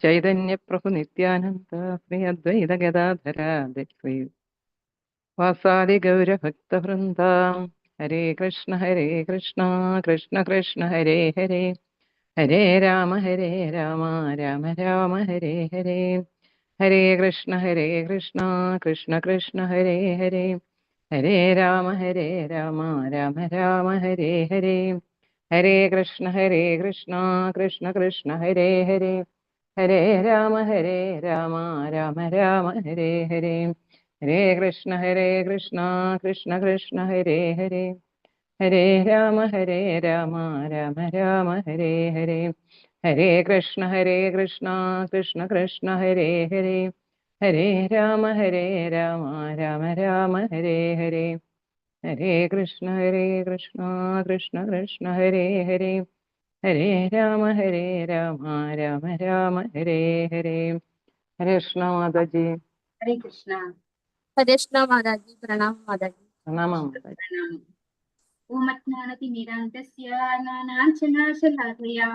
ചൈതന്യപ്രഭു നിത്യാനന്ദ ശ്രീ അദ്വൈത ഗദാധര ശ്രീ വാസാദി ഗൗരഭക്തവൃന്ദ. ഹരേ കൃഷ്ണ കൃഷ്ണ കൃഷ്ണ ഹരേ ഹരേ, ഹരേ രാമ രാമ രാമ ഹരേ ഹരേ. ഹരേ കൃഷ്ണ കൃഷ്ണ കൃഷ്ണ ഹരേ ഹരേ, ഹരേ രാമ രാമ രാമ ഹരേ ഹരേ. ഹരേ കൃഷ്ണ കൃഷ്ണ കൃഷ്ണ ഹരേ ഹരേ, ഹരേ രാമ രാമ രാമ ഹരേ ഹരേ. ഹരേ കൃഷ്ണ കൃഷ്ണ കൃഷ്ണ ഹരേ ഹരേ, ഹരേ രാമ രാമ രാമ ഹരേ ഹരേ. ഹരേ കൃഷ്ണ കൃഷ്ണ കൃഷ്ണ ഹരേ ഹരേ, ഹരേ രാമ രാമ രാമ ഹരേ ഹരേ. ഹരേ കൃഷ്ണ കൃഷ്ണ കൃഷ്ണ ഹരേ ഹരേ, ഹരേ രാമ രാമ ഹരേ ഹരേ. ഹരേ കൃഷ്ണ മാതാജി. ഹരേ കൃഷ്ണ. हरे कृष्ण माताजी. प्रणाम माताजी. प्रणाम माताजी. ओम अज्ञानतिमिरान्धस्य ज्ञानाञ्जनशलाकया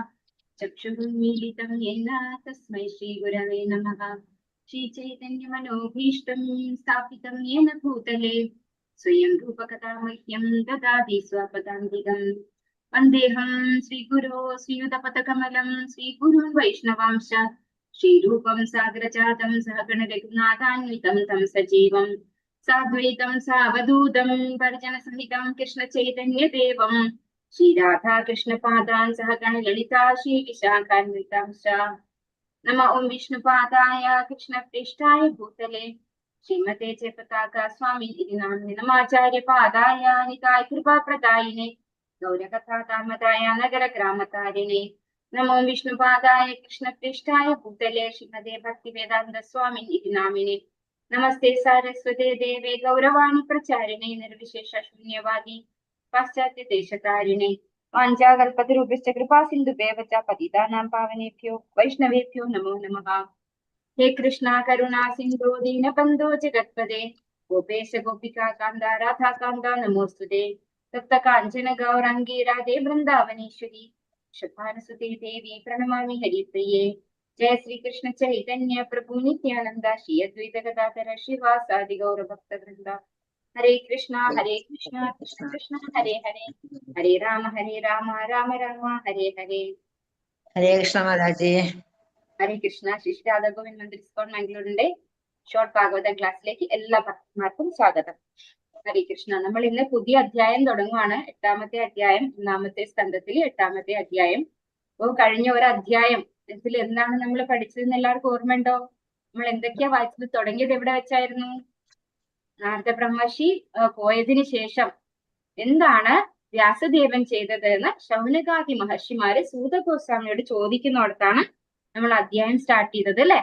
चक्षुरुन्मीलितं येन तस्मै श्रीगुरवे नमः. श्रीचैतन्यमनोभीष्टं स्थापितं येन भूतले स्वयं रूपकथा मह्यं ददाति स्वपदान्तिकम्. वन्देऽहं श्रीगुरो श्रीयुतपथकमलं श्रीगुरुन् वैष्णवांश श्रीरूपं सागरजातं सहगणरघुनाथान्वितं तं सजीवं साद्वैतं सावधूतं परिजनसहितं कृष्णचैतन्यदेवं श्रीराधा कृष्णपादान् सहगणललिता श्रीविशाखान्वितांश्च. नमः ओं विष्णुपादाय कृष्णप्रेष्ठाय भूतले श्रीमते च पताका स्वामिनिधि नाम्ने नमाचार्यपादाय निताय कृपाप्रदायिने गौरकथातामदाय नगरग्रामतारिणे. नमो विष्णुपादाय कृष्णप्रेष्ठाय भूतले श्रीमते भक्तिवेदान्त स्वामिनिधि नामिने नमस्ते सारस्वते देवे गौरवाणी प्रचारिणे निर्विशेष शून्यवादी पाश्चात्य देशतारिणे. वाञ्छाकल्पतरुभ्यश्च कृपा सिन्धुभ्येव च पतितानां पावनेभ्यो वैष्णवेभ्यो नमो नमः. हे कृष्णा करुणा सिन्धो दीनबन्धो जगत्पदे गोपेश गोपिका कान्ता राधा कान्ता नमोस्तुते. तप्त काञ्चन गौराङ्गी राधे वृन्दावनेश्वरी शतानुसुते देवी प्रणमामि हरिप्रिये. जय श्री कृष्ण चैतन्य प्रभु नित्यानंद श्री अद्वैत गदाधर श्रीवासादि गौर भक्त वृंद. हरे कृष्णा कृष्ण कृष्ण हरे हरे, हरे राम राम राम हरे हरे. ഹരേ കൃഷ്ണ മാതാജി. ഹരേ കൃഷ്ണ. ശ്രീ രാധാ ഗോവിന്ദ് മന്ദിർ സ്കോൺ മാംഗ്ലൂരിന്റെ ഷോർട്ട് ഭാഗവത ക്ലാസ്സിലേക്ക് എല്ലാ ഭക്തന്മാർക്കും സ്വാഗതം. ഹരേ കൃഷ്ണ. നമ്മൾ ഇന്ന് പുതിയ അധ്യായം തുടങ്ങുവാണ്. 8ാമത്തെ അധ്യായം, 1ാമത്തെ സ്കന്ധത്തിൽ 8ാമത്തെ അധ്യായം. അപ്പോൾ കഴിഞ്ഞ ഒരു അധ്യായം ഇതിൽ എന്താണ് നമ്മൾ പഠിച്ചതെന്ന് എല്ലാവർക്കും ഓർമ്മയുണ്ടോ? നമ്മൾ എന്തൊക്കെയാ വായിച്ചത്? തുടങ്ങിയത് എവിടെ വെച്ചായിരുന്നു? നാരദ ബ്രഹ്മർഷി പോയതിനു ശേഷം എന്താണ് വ്യാസദേവൻ ചെയ്തത് എന്ന് ശൗനകാദി മഹർഷിമാര് സൂത ഗോസ്വാമിയോട് ചോദിക്കുന്നിടത്താണ് നമ്മൾ അധ്യായം സ്റ്റാർട്ട് ചെയ്തത്, അല്ലെ?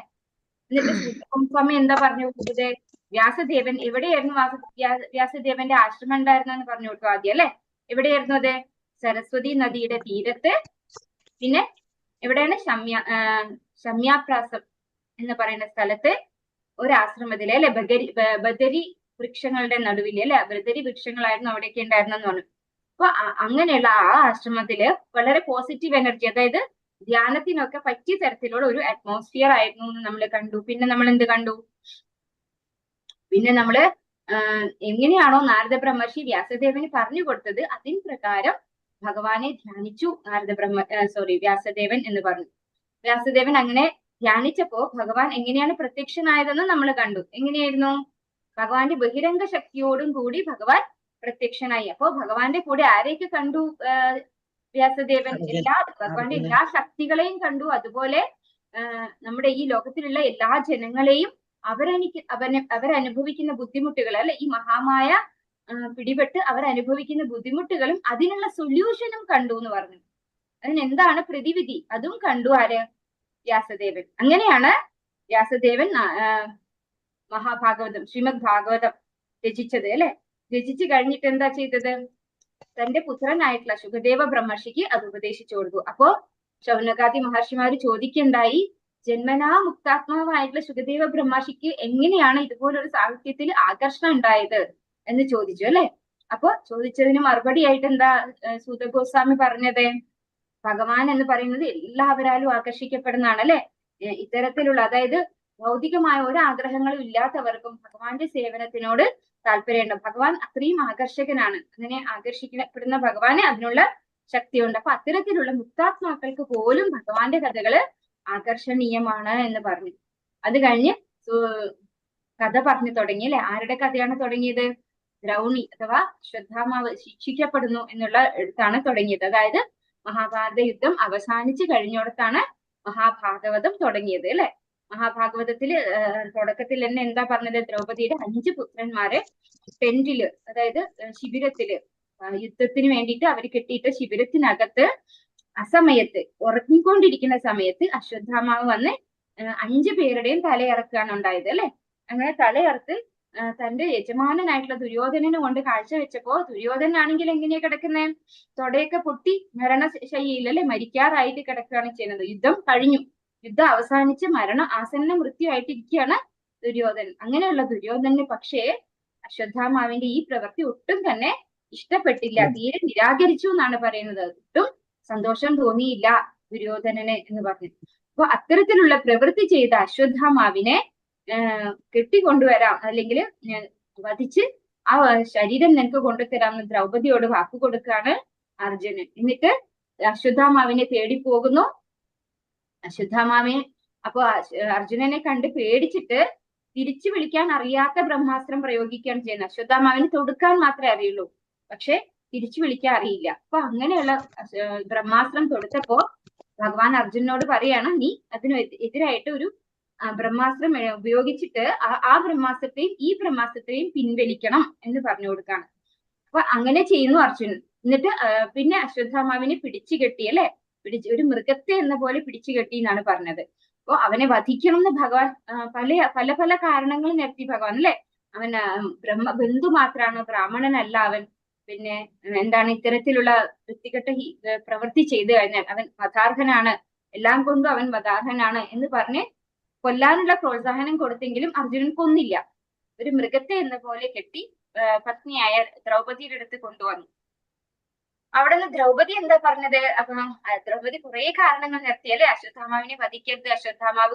എന്നിട്ട് സൂത ഗോസ്വാമി എന്താ പറഞ്ഞു കൊടുത്തത്? വ്യാസദേവൻ എവിടെയായിരുന്നു? വ്യാസദേവന്റെ ആശ്രമം ഉണ്ടായിരുന്നെന്ന് പറഞ്ഞു കൊടുത്തു ആദ്യം, അല്ലെ? എവിടെയായിരുന്നു അത്? സരസ്വതി നദിയുടെ തീരത്ത്. പിന്നെ എവിടെയാണ്? ശമ്യാപ്രാസം എന്ന് പറയുന്ന സ്ഥലത്ത് ഒരാശ്രമത്തിലെ, അല്ലെ? ബദരി വൃക്ഷങ്ങളുടെ നടുവില്, അല്ലെ? ബദരി വൃക്ഷങ്ങളായിരുന്നു അവിടെയൊക്കെ ഉണ്ടായിരുന്നെന്ന് പറഞ്ഞു. അപ്പൊ അങ്ങനെയുള്ള ആ ആശ്രമത്തില് വളരെ പോസിറ്റീവ് എനർജി, അതായത് ധ്യാനത്തിനൊക്കെ പറ്റിയ തരത്തിലുള്ള ഒരു അറ്റ്മോസ്ഫിയർ ആയിരുന്നു എന്ന് നമ്മൾ കണ്ടു. പിന്നെ നമ്മൾ എന്ത് കണ്ടു? പിന്നെ നമ്മള് എങ്ങനെയാണോ നാരദ ബ്രഹ്മർഷി വ്യാസദേവന് പറഞ്ഞു കൊടുത്തത് അതിന് പ്രകാരം ഭഗവാനെ ധ്യാനിച്ചു വ്യാസദേവൻ എന്ന് പറഞ്ഞു. വ്യാസദേവൻ അങ്ങനെ ധ്യാനിച്ചപ്പോ ഭഗവാൻ എങ്ങനെയാണ് പ്രത്യക്ഷനായതെന്ന് നമ്മൾ കണ്ടു. എങ്ങനെയായിരുന്നു? ഭഗവാന്റെ ബഹിരംഗ ശക്തിയോടും കൂടി ഭഗവാൻ പ്രത്യക്ഷനായി. അപ്പോ ഭഗവാന്റെ കൂടെ ആരെയൊക്കെ കണ്ടു? വ്യാസദേവൻ ഭഗവാന്റെ എല്ലാ ശക്തികളെയും കണ്ടു. അതുപോലെ നമ്മുടെ ഈ ലോകത്തിലുള്ള എല്ലാ ജനങ്ങളെയും അവരനുഭവിക്കുന്ന ബുദ്ധിമുട്ടുകൾ, അല്ലെ? ഈ മഹാമായ പിടിപെട്ട് അവരനുഭവിക്കുന്ന ബുദ്ധിമുട്ടുകളും അതിനുള്ള സൊല്യൂഷനും കണ്ടു എന്ന് പറഞ്ഞു. അതിനെന്താണ് പ്രതിവിധി അതും കണ്ടു. ആര്? വ്യാസദേവൻ. അങ്ങനെയാണ് വ്യാസദേവൻ മഹാഭാഗവതം, ശ്രീമദ് ഭാഗവതം രചിച്ചത്, അല്ലെ? രചിച്ചു കഴിഞ്ഞിട്ട് എന്താ ചെയ്തത്? തന്റെ പുത്രനായിട്ടുള്ള ശുകദേവ ബ്രഹ്മർഷിക്ക് അത് ഉപദേശിച്ചു കൊടുത്തു. അപ്പോ ശൗനകാദി മഹർഷിമാര് ചോദിക്കുണ്ടായി, ജന്മനാ മുക്താത്മാവായിട്ടുള്ള ശുകദേവ ബ്രഹ്മർഷിക്ക് എങ്ങനെയാണ് ഇതുപോലൊരു സാഹിത്യത്തിൽ ആകർഷണം ഉണ്ടായത് എന്ന് ചോദിച്ചു, അല്ലെ? അപ്പൊ ചോദിച്ചതിന് മറുപടി ആയിട്ട് എന്താ സൂത ഗോസ്വാമി പറഞ്ഞത്? ഭഗവാൻ എന്ന് പറയുന്നത് എല്ലാവരാലും ആകർഷിക്കപ്പെടുന്നതാണ്, അല്ലെ? ഇത്തരത്തിലുള്ള അതായത് ഭൗതികമായ ഒരു ആഗ്രഹങ്ങളും ഇല്ലാത്തവർക്കും ഭഗവാന്റെ സേവനത്തിനോട് താല്പര്യമുണ്ട്. ഭഗവാൻ അത്രയും ആകർഷകനാണ്. അങ്ങനെ ആകർഷിക്കപ്പെടുന്ന ഭഗവാന് അതിനുള്ള ശക്തിയുണ്ട്. അപ്പൊ അത്തരത്തിലുള്ള മുക്താത്മാക്കൾക്ക് പോലും ഭഗവാന്റെ കഥകള് ആകർഷണീയമാണ് എന്ന് പറഞ്ഞു. അത് കഴിഞ്ഞ് കഥ പറഞ്ഞു തുടങ്ങി അല്ലെ. ആരുടെ കഥയാണ് തുടങ്ങിയത്? ദ്രൗണി അഥവാ അശ്വത്ഥാമാവ് ശിക്ഷിക്കപ്പെടുന്നു എന്നുള്ള എടുത്താണ് തുടങ്ങിയത്. അതായത് മഹാഭാരത യുദ്ധം അവസാനിച്ചു കഴിഞ്ഞോടത്താണ് മഹാഭാഗവതം തുടങ്ങിയത് അല്ലെ. മഹാഭാഗവതത്തില് തുടക്കത്തിൽ തന്നെ എന്താ പറഞ്ഞത്? ദ്രൗപദിയുടെ 5 പുത്രന്മാര് ടെന്റില്, അതായത് ശിബിരത്തില്, യുദ്ധത്തിന് വേണ്ടിയിട്ട് അവർ കെട്ടിയിട്ട ശിബിരത്തിനകത്ത് അസമയത്ത് ഉറങ്ങിക്കൊണ്ടിരിക്കുന്ന സമയത്ത് അശ്വത്ഥാമാവ് വന്ന് 5 പേരുടെയും തലയിറക്കുകയാണ് ഉണ്ടായത് അല്ലെ. അങ്ങനെ തലയിറത്ത് തന്റെ യജമാനനായിട്ടുള്ള ദുര്യോധനനെ കൊണ്ട് കാഴ്ചവെച്ചപ്പോ ദുര്യോധനാണെങ്കിൽ എങ്ങനെയാ കിടക്കുന്നത്? തൊടയൊക്കെ പൊട്ടി മരണശയ്യയിൽ അല്ലെ, മരിക്കാറായിട്ട് കിടക്കുകയാണ് ചെയ്യുന്നത്. യുദ്ധം കഴിഞ്ഞു, യുദ്ധം അവസാനിച്ച് ആസന്ന മൃത്യുവായിട്ടിരിക്കുകയാണ് ദുര്യോധനൻ. അങ്ങനെയുള്ള ദുര്യോധനന് പക്ഷേ അശ്വത്ഥാമാവിന്റെ ഈ പ്രവൃത്തി ഒട്ടും തന്നെ ഇഷ്ടപ്പെട്ടില്ല, തീരെ നിരാകരിച്ചു എന്നാണ് പറയുന്നത്. ഒട്ടും സന്തോഷം തോന്നിയില്ല ദുര്യോധനന് എന്ന് പറഞ്ഞു. അപ്പൊ അത്തരത്തിലുള്ള പ്രവൃത്തി ചെയ്ത അശ്വത്ഥാമാവിനെ കെട്ടിക്കൊണ്ടുവരാം, അല്ലെങ്കിൽ വധിച്ച് ആ ശരീരം നിനക്ക് കൊണ്ടുതരാമെന്ന് ദ്രൗപദിയോട് വാക്കു കൊടുക്കുകയാണ് അർജുനൻ. എന്നിട്ട് അശ്വത്ഥാമാവിനെ തേടി പോകുന്നു. അശ്വത്ഥാമാവിനെ അപ്പൊ അർജുനനെ കണ്ട് പേടിച്ചിട്ട് തിരിച്ചു വിളിക്കാൻ അറിയാത്ത ബ്രഹ്മാസ്ത്രം പ്രയോഗിക്കുകയാണ് ചെയ്യുന്നത്. അശ്വത്ഥാമാവിന് തൊടുക്കാൻ മാത്രമേ അറിയുള്ളൂ, പക്ഷെ തിരിച്ചു വിളിക്കാൻ അറിയില്ല. അപ്പൊ അങ്ങനെയുള്ള ബ്രഹ്മാസ്ത്രം തൊടുത്തപ്പോ ഭഗവാൻ അർജുനനോട് പറയാണ്, നീ അതിന് എതിരായിട്ട് ഒരു ബ്രഹ്മാസ്ത്രം ഉപയോഗിച്ചിട്ട് ആ ബ്രഹ്മാസ്ത്രത്തെയും ഈ ബ്രഹ്മാസ്ത്രത്തെയും പിൻവലിക്കണം എന്ന് പറഞ്ഞു കൊടുക്കാണ്. അപ്പൊ അങ്ങനെ ചെയ്യുന്നു അർജുനൻ. എന്നിട്ട് പിന്നെ അശ്വത്ഥാമാവിനെ പിടിച്ചു കെട്ടി അല്ലെ, ഒരു മൃഗത്തെ എന്ന പോലെ പിടിച്ചു കെട്ടി എന്നാണ് പറഞ്ഞത്. അപ്പൊ അവനെ വധിക്കണം എന്ന് ഭഗവാൻ പല പല കാരണങ്ങൾ നിരത്തി ഭഗവാൻ അല്ലെ. അവൻ ബന്ധു മാത്രമാണ്, ബ്രാഹ്മണനല്ല അവൻ. പിന്നെ എന്താണ്, ഇത്തരത്തിലുള്ള വൃത്തികെട്ട പ്രവൃത്തി ചെയ്തു കഴിഞ്ഞാൽ അവൻ വധാർഹനാണ്, എല്ലാം കൊണ്ടും അവൻ വധാർഹനാണ് എന്ന് പറഞ്ഞ് കൊല്ലാനുള്ള പ്രോത്സാഹനം കൊടുത്തെങ്കിലും അർജുനൻ കൊന്നില്ല. ഒരു മൃഗത്തെ എന്ന പോലെ കെട്ടി പത്നിയായ ദ്രൗപദിയുടെ അടുത്ത് കൊണ്ടുവന്നു. അവിടെ നിന്ന് ദ്രൗപദി എന്താ പറഞ്ഞത്? അപ്പൊ ദ്രൗപദി കുറെ കാരണങ്ങൾ നിർത്തിയല്ലേ, അശ്വത്ഥാമാവിനെ വധിക്കരുത്, അശ്വത്ഥാമാവ്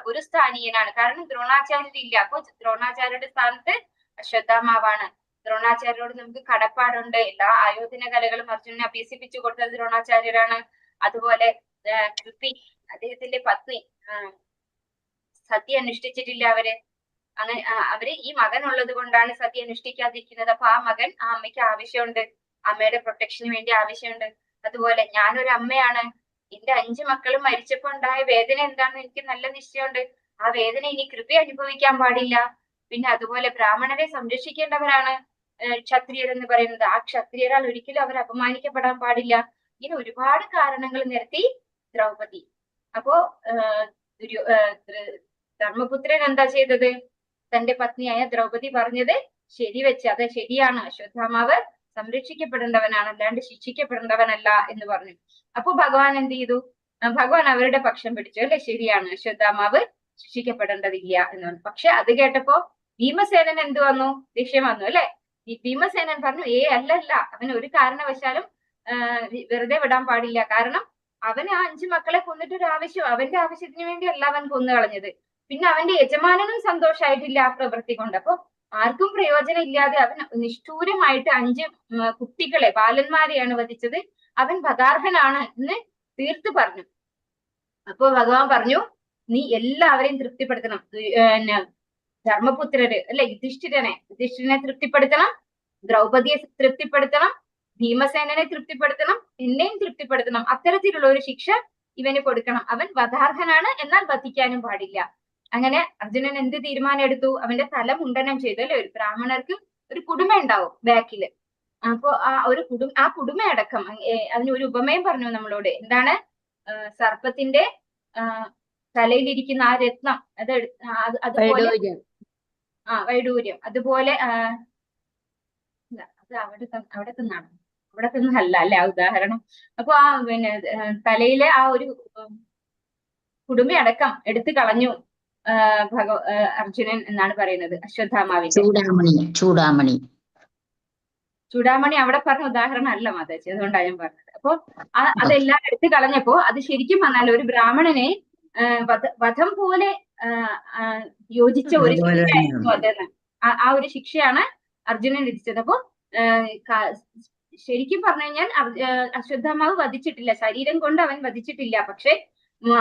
ഗുരുസ്ഥാനീയനാണ്, കാരണം ദ്രോണാചാര്യരില്ല. അപ്പൊ ദ്രോണാചാര്യരുടെ സ്ഥാനത്ത് അശ്വത്ഥാമാവാണ്. ദ്രോണാചാര്യരോട് നമുക്ക് കടപ്പാടുണ്ട്. എല്ലാ ആയോധന കലകളും അർജുനനെ അഭ്യസിപ്പിച്ചു കൊടുത്തത് ദ്രോണാചാര്യരാണ്. അതുപോലെ കൃപി, അദ്ദേഹത്തിന്റെ പത്നി, സത്യ അനുഷ്ഠിച്ചിട്ടില്ല അവര്. അങ്ങനെ അവര് ഈ മകൻ ഉള്ളത് കൊണ്ടാണ് സത്യ അനുഷ്ഠിക്കാതിരിക്കുന്നത്. അപ്പൊ ആ മകൻ ആ അമ്മയ്ക്ക് ആവശ്യമുണ്ട്, അമ്മയുടെ പ്രൊട്ടക്ഷന് വേണ്ടി ആവശ്യമുണ്ട്. അതുപോലെ ഞാനൊരു അമ്മയാണ്, എന്റെ 5 മക്കളും മരിച്ചപ്പോ ഉണ്ടായ വേദന എന്താണെന്ന് എനിക്ക് നല്ല നിശ്ചയമുണ്ട്. ആ വേദന ഇനി കൃപ അനുഭവിക്കാൻ പാടില്ല. പിന്നെ അതുപോലെ ബ്രാഹ്മണരെ സംരക്ഷിക്കേണ്ടവരാണ് ക്ഷത്രിയർ എന്ന് പറയുന്നത്. ആ ക്ഷത്രിയരാൽ ഒരിക്കലും അവർ അപമാനിക്കപ്പെടാൻ പാടില്ല. ഇങ്ങനെ ഒരുപാട് കാരണങ്ങൾ നിരത്തി ദ്രൗപദി. അപ്പോ ധർമ്മപുത്രൻ എന്താ ചെയ്തത്? തന്റെ പത്നിയായ ദ്രൗപദി പറഞ്ഞത് ശരിവെച്ച്, അത് ശരിയാണ്, അശ്വത്ഥാമാവ് സംരക്ഷിക്കപ്പെടേണ്ടവനാണ്, അല്ലാണ്ട് ശിക്ഷിക്കപ്പെടേണ്ടവനല്ല എന്ന് പറഞ്ഞു. അപ്പൊ ഭഗവാൻ എന്ത് ചെയ്തു? ഭഗവാൻ അവരുടെ പക്ഷം പിടിച്ചു അല്ലെ, ശരിയാണ്, അശ്വത്ഥാമാവ് ശിക്ഷിക്കപ്പെടേണ്ടതില്ല എന്ന് പറഞ്ഞു. പക്ഷെ അത് കേട്ടപ്പോ ഭീമസേനൻ എന്ത് വന്നു? ദേഷ്യം വന്നു അല്ലെ. ഭീമസേനൻ പറഞ്ഞു, അല്ലല്ല, അവൻ ഒരു കാരണവശാലും വെറുതെ വിടാൻ പാടില്ല. കാരണം അവന് ആ 5 മക്കളെ കൊന്നിട്ട് ഒരു ആവശ്യം, അവന്റെ ആവശ്യത്തിന് വേണ്ടിയല്ല അവൻ കൊന്നു കളഞ്ഞത്. പിന്നെ അവന്റെ യജമാനനും സന്തോഷമായിട്ടില്ല ആ പ്രവൃത്തി കൊണ്ട്. അപ്പൊ ആർക്കും പ്രയോജനം ഇല്ലാതെ അവൻ നിഷ്ഠൂരമായിട്ട് 5 കുട്ടികളെ, ബാലന്മാരെയാണ് വധിച്ചത്. അവൻ വധാർഹനാണ് എന്ന് തീർത്ത് പറഞ്ഞു. അപ്പൊ ഭഗവാൻ പറഞ്ഞു, നീ എല്ലാവരെയും തൃപ്തിപ്പെടുത്തണം. ധർമ്മപുത്രര് അല്ലെ, യുധിഷ്ഠിരനെ തൃപ്തിപ്പെടുത്തണം, ദ്രൗപദിയെ തൃപ്തിപ്പെടുത്തണം, ഭീമസേനനെ തൃപ്തിപ്പെടുത്തണം, എന്നെയും തൃപ്തിപ്പെടുത്തണം. അത്തരത്തിലുള്ള ഒരു ശിക്ഷ ഇവന് കൊടുക്കണം. അവൻ വധാർഹനാണ്, എന്നാൽ വധിക്കാനും പാടില്ല. അങ്ങനെ അർജുനൻ എന്ത് തീരുമാനം എടുത്തു? അവന്റെ തല മുണ്ടനം ചെയ്തു അല്ലെ. ഒരു ബ്രാഹ്മണർക്ക് ഒരു കുടുമ ഉണ്ടാവും ബാക്കില്. അപ്പൊ ആ കുടുമയടക്കം, അതിന് ഒരു ഉപമയും പറഞ്ഞു നമ്മളോട്. എന്താണ്? സർപ്പത്തിന്റെ തലയിലിരിക്കുന്ന ആ രത്നം, അതുപോലെ വൈഡൂര്യം, അതുപോലെ അത് അവിടെ നിന്നല്ല അല്ലെ ആ ഉദാഹരണം. അപ്പൊ ആ പിന്നെ തലയിലെ ആ ഒരു കുടുമയടക്കം എടുത്തു കളഞ്ഞു അർജുനൻ എന്നാണ് പറയുന്നത്. അശ്വത്ഥാമാവിന്റെ ചൂടാമണി അവിടെ പറഞ്ഞ ഉദാഹരണം അല്ല മാതാജി, അതുകൊണ്ടാണ് ഞാൻ പറഞ്ഞത്. അപ്പൊ അതെല്ലാം എടുത്തു കളഞ്ഞപ്പോ അത് ശരിക്കും പറഞ്ഞാൽ ഒരു ബ്രാഹ്മണനെ വധം പോലെ യോജിച്ച ഒരു അതുപോലെ ശിക്ഷയായിരുന്നു തന്നെയാണ്. അതെന്ന്. ആ ഒരു ശിക്ഷയാണ് അർജുനൻ വിധിച്ചത്. അപ്പൊ ശരിക്കും പറഞ്ഞു കഴിഞ്ഞാൽ അശ്വത്ഥാമാവ് വധിച്ചിട്ടില്ല, ശരീരം കൊണ്ട് അവൻ വധിച്ചിട്ടില്ല. പക്ഷെ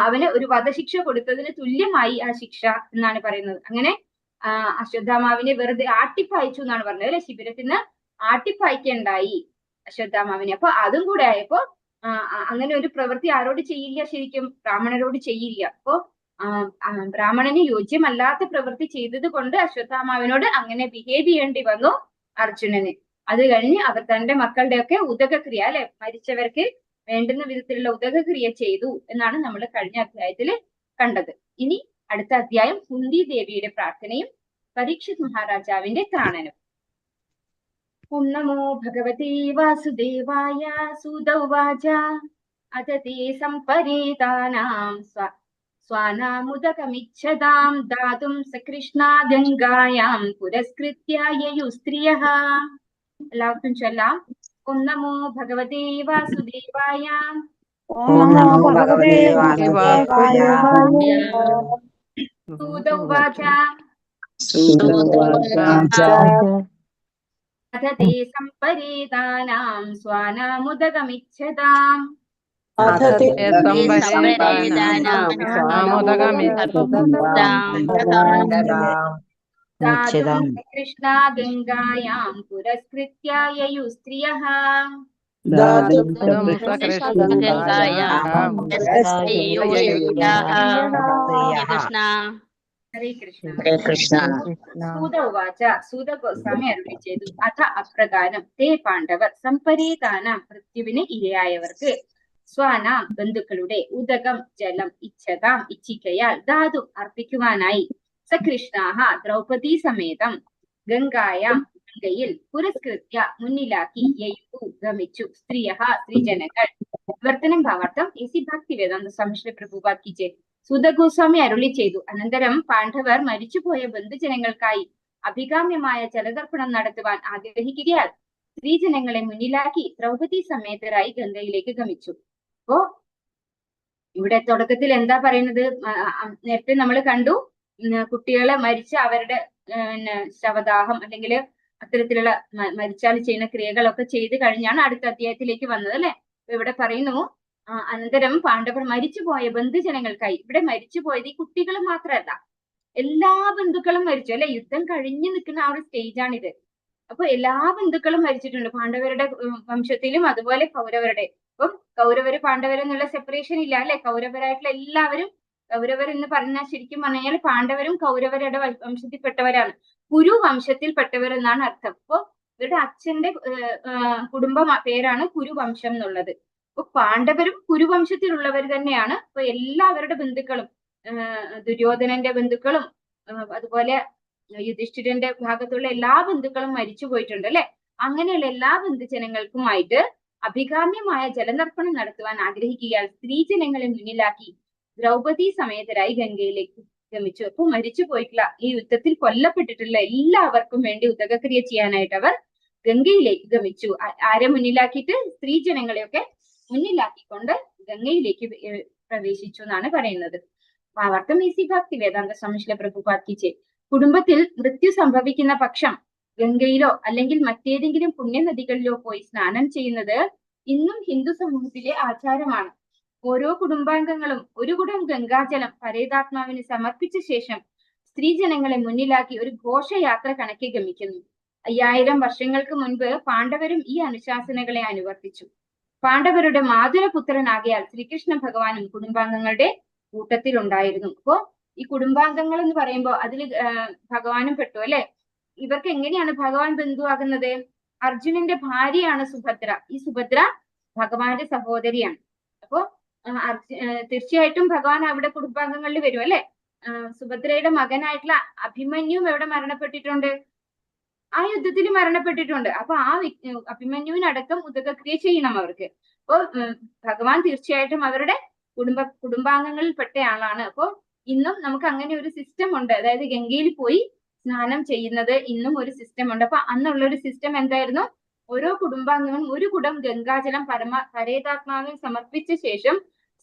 അവന് ഒരു വധശിക്ഷ കൊടുത്തതിന് തുല്യമായി ആ ശിക്ഷ എന്നാണ് പറയുന്നത്. അങ്ങനെ അശ്വത്ഥാമാവിനെ വെറുതെ ആട്ടിപ്പായിച്ചു എന്നാണ് പറഞ്ഞത് അല്ലെ, ശിബിരത്തിൽ നിന്ന് ആട്ടിപ്പായിക്കുണ്ടായി അശ്വത്ഥാമാവിനെ. അപ്പൊ അതും കൂടെ ആയപ്പോ അങ്ങനെ ഒരു പ്രവൃത്തി ആരോട് ചെയ്യില്ല, ശരിക്കും ബ്രാഹ്മണരോട് ചെയ്യില്ല. അപ്പോ ബ്രാഹ്മണന് യോജ്യമല്ലാത്ത പ്രവൃത്തി ചെയ്തത് കൊണ്ട് അശ്വത്ഥാമാവിനോട് അങ്ങനെ ബിഹേവ് ചെയ്യേണ്ടി വന്നു അർജുനന്. അത് കഴിഞ്ഞ് അവർ തന്റെ മക്കളുടെയൊക്കെ ഉദകക്രിയ അല്ലെ, മരിച്ചവർക്ക് വേണ്ടുന്ന വിധത്തിലുള്ള ഉദകക്രിയ ചെയ്തു എന്നാണ് നമ്മൾ കഴിഞ്ഞ അധ്യായത്തിൽ കണ്ടത്. ഇനി അടുത്ത അധ്യായം കുന്തി ദേവിയുടെ പ്രാർത്ഥനയും പരീക്ഷിത് മഹാരാജാവിന്റെ ത്രാണനം. ഓം നമോ ഭഗവതേ വാസുദേവായ. സൂത ഉവാച അത തേ സംപരേതാനാം സ്വാനാമുദകമിച്ഛതാം ദാതും സകൃഷ്ണാ ഗംഗായാം പുരസ്കൃത്യ യയുസ്ത്രിയഃ. എല്ലാവർക്കും ചൊല്ലാം. ഓം നമോ ഭഗവതേ വാസുദേവായ. ഓം നമോ ഭഗവതേ വാസുദേവായ. സൂത ഉവാച അഥ തേ സംപരേതാനാം സ്വാനാമുദകമിച്ഛതാം ദാതും കൃഷ്ണാ ഗംഗായാം പുരസ്കൃത്യ യയുസ്ത്രിയഃ. ഹരേ കൃഷ്ണ. സൂത ഉവാച. സൂത ഗോസ്വാമി അരുളി ചെയ്തു. അഥ അപ്രകാരം തേ പാണ്ഡവർ സംപരേതാനാം മൃത്യുവിന് ഇരയായവർക്ക് സ്വാനാം ബന്ധുക്കളുടെ ഉദകം ജലം ഇച്ഛതാം ഇച്ഛിക്കയാൽ ധാതു അർപ്പിക്കുവാനായി സകൃഷ്ണാഹ ദ്രൗപദി സമേതം ഗംഗായാം ഗംഗയിൽ പുരസ്കൃത്യ മുന്നിലാക്കി യയു ഗമിച്ചു സ്ത്രീയഃ സ്ത്രീജനങ്ങൾ. വിവർത്തനം ഭാവാർത്ഥം എസി ഭക്തി വേദാന്ത സ്വാമി പ്രഭുപാദ് കി ജയ്. സൂത ഗോസ്വാമി അരുളി ചെയ്തു. അനന്തരം പാണ്ഡവർ മരിച്ചുപോയ ബന്ധുജനങ്ങൾക്കായി അഭികാമ്യമായ ജലതർപ്പണം നടത്തുവാൻ ആഗ്രഹിക്കുകയാൽ സ്ത്രീജനങ്ങളെ മുന്നിലാക്കി ദ്രൗപദി സമേതരായി ഗംഗയിലേക്ക് ഗമിച്ചു. അപ്പോ ഇവിടെ തുടക്കത്തിൽ എന്താ പറയുന്നത്? നേരത്തെ നമ്മൾ കണ്ടു, കുട്ടികളെ മരിച്ച അവരുടെ ശവദാഹം അല്ലെങ്കിൽ അത്തരത്തിലുള്ള മരിച്ചാൽ ചെയ്യുന്ന ക്രിയകളൊക്കെ ചെയ്ത് കഴിഞ്ഞാണ് അടുത്ത അധ്യായത്തിലേക്ക് വന്നത് അല്ലെ. ഇവിടെ പറയുന്നു അനന്തരം പാണ്ഡവർ മരിച്ചുപോയ ബന്ധുജനങ്ങൾക്കായി. ഇവിടെ മരിച്ചുപോയത് ഈ കുട്ടികൾ മാത്രമല്ല, എല്ലാ ബന്ധുക്കളും മരിച്ചു അല്ലെ. യുദ്ധം കഴിഞ്ഞു നിൽക്കുന്ന ആ ഒരു സ്റ്റേജാണിത്. അപ്പൊ എല്ലാ ബന്ധുക്കളും മരിച്ചിട്ടുണ്ട്, പാണ്ഡവരുടെ വംശത്തിലും അതുപോലെ കൗരവരുടെ. അപ്പം കൗരവര് പാണ്ഡവർ എന്നുള്ള സെപ്പറേഷൻ ഇല്ല അല്ലെ. കൗരവരായിട്ടുള്ള എല്ലാവരും, കൗരവർ എന്ന് പറഞ്ഞാൽ ശരിക്കും പറഞ്ഞു കഴിഞ്ഞാൽ പാണ്ഡവരും കൗരവരുടെ വംശത്തിൽപ്പെട്ടവരാണ്, കുരു വംശത്തിൽപ്പെട്ടവർ എന്നാണ് അർത്ഥം. അപ്പൊ ഇവരുടെ അച്ഛന്റെ കുടുംബ പേരാണ് കുരുവംശം എന്നുള്ളത്. അപ്പൊ പാണ്ഡവരും കുരുവംശത്തിലുള്ളവർ തന്നെയാണ്. അപ്പൊ എല്ലാവരുടെ ബന്ധുക്കളും, ദുര്യോധനന്റെ ബന്ധുക്കളും അതുപോലെ യുധിഷ്ഠിരന്റെ ഭാഗത്തുള്ള എല്ലാ ബന്ധുക്കളും മരിച്ചു പോയിട്ടുണ്ട് അല്ലെ. അങ്ങനെയുള്ള എല്ലാ ബന്ധുജനങ്ങൾക്കുമായിട്ട് അഭികാമ്യമായ ജലനർപ്പണം നടത്തുവാൻ ആഗ്രഹിക്കുകയാൽ സ്ത്രീജനങ്ങളെ മുന്നിലാക്കി ദ്രൗപദി സമേതരായി ഗംഗയിലേക്ക് ഗമിച്ചു. അപ്പൊ മരിച്ചു പോയിട്ടുള്ള ഈ യുദ്ധത്തിൽ കൊല്ലപ്പെട്ടിട്ടുള്ള എല്ലാവർക്കും വേണ്ടി ഉദകക്രിയ ചെയ്യാനായിട്ട് അവർ ഗംഗയിലേക്ക് ഗമിച്ചു. ആരെ മുന്നിലാക്കിയിട്ട്? സ്ത്രീജനങ്ങളെയൊക്കെ മുന്നിലാക്കിക്കൊണ്ട് ഗംഗയിലേക്ക് പ്രവേശിച്ചു എന്നാണ് പറയുന്നത്. ഭാവാർത്ഥം ഈസി ഭക്തി വേദാന്ത സ്വാമി പ്രഭുപാദ് കി ജയ്. കുടുംബത്തിൽ മൃത്യു സംഭവിക്കുന്ന പക്ഷം ഗംഗയിലോ അല്ലെങ്കിൽ മറ്റേതെങ്കിലും പുണ്യനദികളിലോ പോയി സ്നാനം ചെയ്യുന്നത് ഇന്നും ഹിന്ദു സമൂഹത്തിലെ ആചാരമാണ്. ഓരോ കുടുംബാംഗങ്ങളും ഒരു കുടം ഗംഗാജലം പരേതാത്മാവിന് സമർപ്പിച്ച ശേഷം സ്ത്രീജനങ്ങളെ മുന്നിലാക്കി ഒരു ഘോഷയാത്ര കണക്കെ ഗമിക്കുന്നു. 5000 വർഷങ്ങൾക്ക് മുൻപ് പാണ്ഡവരും ഈ അനുശാസനകളെ അനുവർത്തിച്ചു. പാണ്ഡവരുടെ മാതുരപുത്രനാകിയാൽ ശ്രീകൃഷ്ണ ഭഗവാനും കുടുംബാംഗങ്ങളുടെ കൂട്ടത്തിൽ ഉണ്ടായിരുന്നു. അപ്പോ ഈ കുടുംബാംഗങ്ങൾ എന്ന് പറയുമ്പോൾ അതിൽ ഭഗവാനും പെട്ടു അല്ലെ. ഇവർക്ക് എങ്ങനെയാണ് ഭഗവാൻ ബന്ധുവാകുന്നത്? അർജുനന്റെ ഭാര്യയാണ് സുഭദ്ര. ഈ സുഭദ്ര ഭഗവാന്റെ സഹോദരിയാണ്. അപ്പോ തീർച്ചയായിട്ടും ഭഗവാൻ അവിടെ കുടുംബാംഗങ്ങളിൽ വരും അല്ലെ. സുഭദ്രയുടെ മകനായിട്ടുള്ള അഭിമന്യുവും എവിടെ മരണപ്പെട്ടിട്ടുണ്ട്? ആ യുദ്ധത്തിൽ മരണപ്പെട്ടിട്ടുണ്ട്. അപ്പൊ ആ അഭിമന്യുവിനടക്കം ഉദകക്രിയ ചെയ്യണം അവർക്ക്. അപ്പോ ഭഗവാൻ തീർച്ചയായിട്ടും അവരുടെ കുടുംബാംഗങ്ങളിൽ പെട്ട ആളാണ്. അപ്പോ ഇന്നും നമുക്ക് അങ്ങനെ ഒരു സിസ്റ്റം ഉണ്ട്. അതായത് ഗംഗയിൽ പോയി സ്നാനം ചെയ്യുന്നത് ഇന്നും ഒരു സിസ്റ്റം ഉണ്ട്. അപ്പൊ അന്നുള്ള ഒരു സിസ്റ്റം എന്തായിരുന്നു? ഓരോ കുടുംബാംഗങ്ങളും ഒരു കുടം ഗംഗാജലം പരേതാത്മാവിന് സമർപ്പിച്ച ശേഷം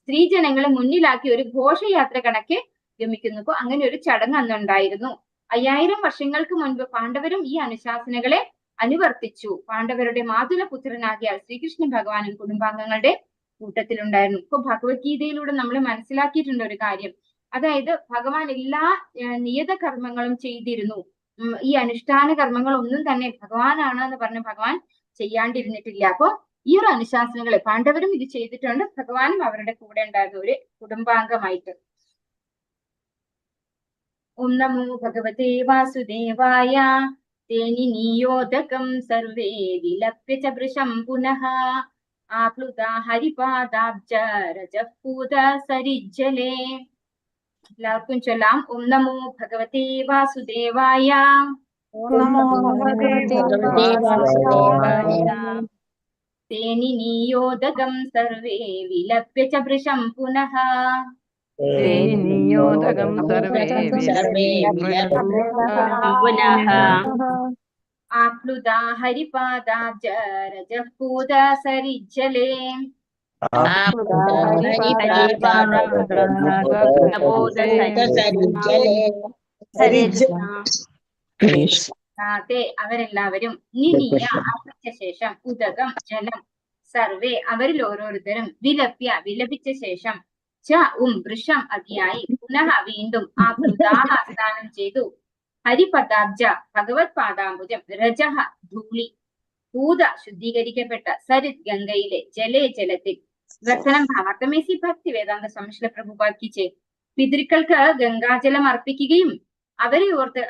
സ്ത്രീജനങ്ങളെ മുന്നിലാക്കി ഒരു ഘോഷയാത്ര കണക്കെ ഗമിക്കുന്നു. അപ്പൊ അങ്ങനെ ഒരു ചടങ്ങ് അന്നുണ്ടായിരുന്നു. 5000 വർഷങ്ങൾക്ക് മുൻപ് പാണ്ഡവരും ഈ അനുശാസനകളെ അനുവർത്തിച്ചു. പാണ്ഡവരുടെ മാതുലപുത്രനാകിയ ശ്രീകൃഷ്ണ ഭഗവാനും കുടുംബാംഗങ്ങളുടെ കൂട്ടത്തിലുണ്ടായിരുന്നു. ഇപ്പൊ ഭഗവത്ഗീതയിലൂടെ നമ്മൾ മനസ്സിലാക്കിയിട്ടുണ്ട് ഒരു കാര്യം, അതായത് ഭഗവാൻ എല്ലാ നിയത കർമ്മങ്ങളും ചെയ്തിരുന്നു. ഈ അനുഷ്ഠാന കർമ്മങ്ങൾ ഒന്നും തന്നെ ഭഗവാനാണ് എന്ന് പറഞ്ഞ് ഭഗവാൻ ചെയ്യാണ്ടിരുന്നിട്ടില്ല. അപ്പൊ ഈ ഒരു അനുശാസനകളെ പാണ്ഡവരും ഇത് ചെയ്തിട്ടുണ്ട്, ഭഗവാനും അവരുടെ കൂടെ ഉണ്ടായിരുന്നു ഒരു കുടുംബാംഗമായിട്ട്. ഓം നമോ ഭഗവതേ വാസുദേവായ തേനി നിയോദകം സർവേ വിലപ്യ ച വൃഷം പുനഃ ആപ്ലുത ഹരിപാദാബ്ജ രജപൂത സരിജ്ജലേ. എല്ലാവർക്കും ചൊല്ലാം. ഓം നമോ ഭഗവതേ വാസുദേവായ തേനി നിയോദകം സർവേ വിലപ്യ ച വൃഷം പുനഃ നിയോദകം സർവേ പുനഃ ആപ്ലുത ഹരിപാദാബ്ജ രജപൂത സരിജ്ജലേ. അവരെല്ലാവരും നിനിയ അർപ്പിച്ച ശേഷം ഉദകം ജലം സർവേ അവരിൽ ഓരോരുത്തരും വിലപിച്ച ശേഷം വൃഷം അതിയായി പുനഃ വീണ്ടും ആ കൃതാഹ സ്നാനം ചെയ്തു. ഹരിപദാബ്ജ ഭഗവത് പാദാംബുജം രജഹ ധൂളി പൂത ശുദ്ധീകരിക്കപ്പെട്ട സരിത് ഗംഗയിലെ ജലത്തിൽ രസനം ഭാവാർത്ഥമേസി ഭക്തി വേദാന്ത സംശ്ല പ്രഭുപാക്കിച്ച് പിതൃക്കൾക്ക് ഗംഗാജലം അർപ്പിക്കുകയും അവരെ ഓർത്ത്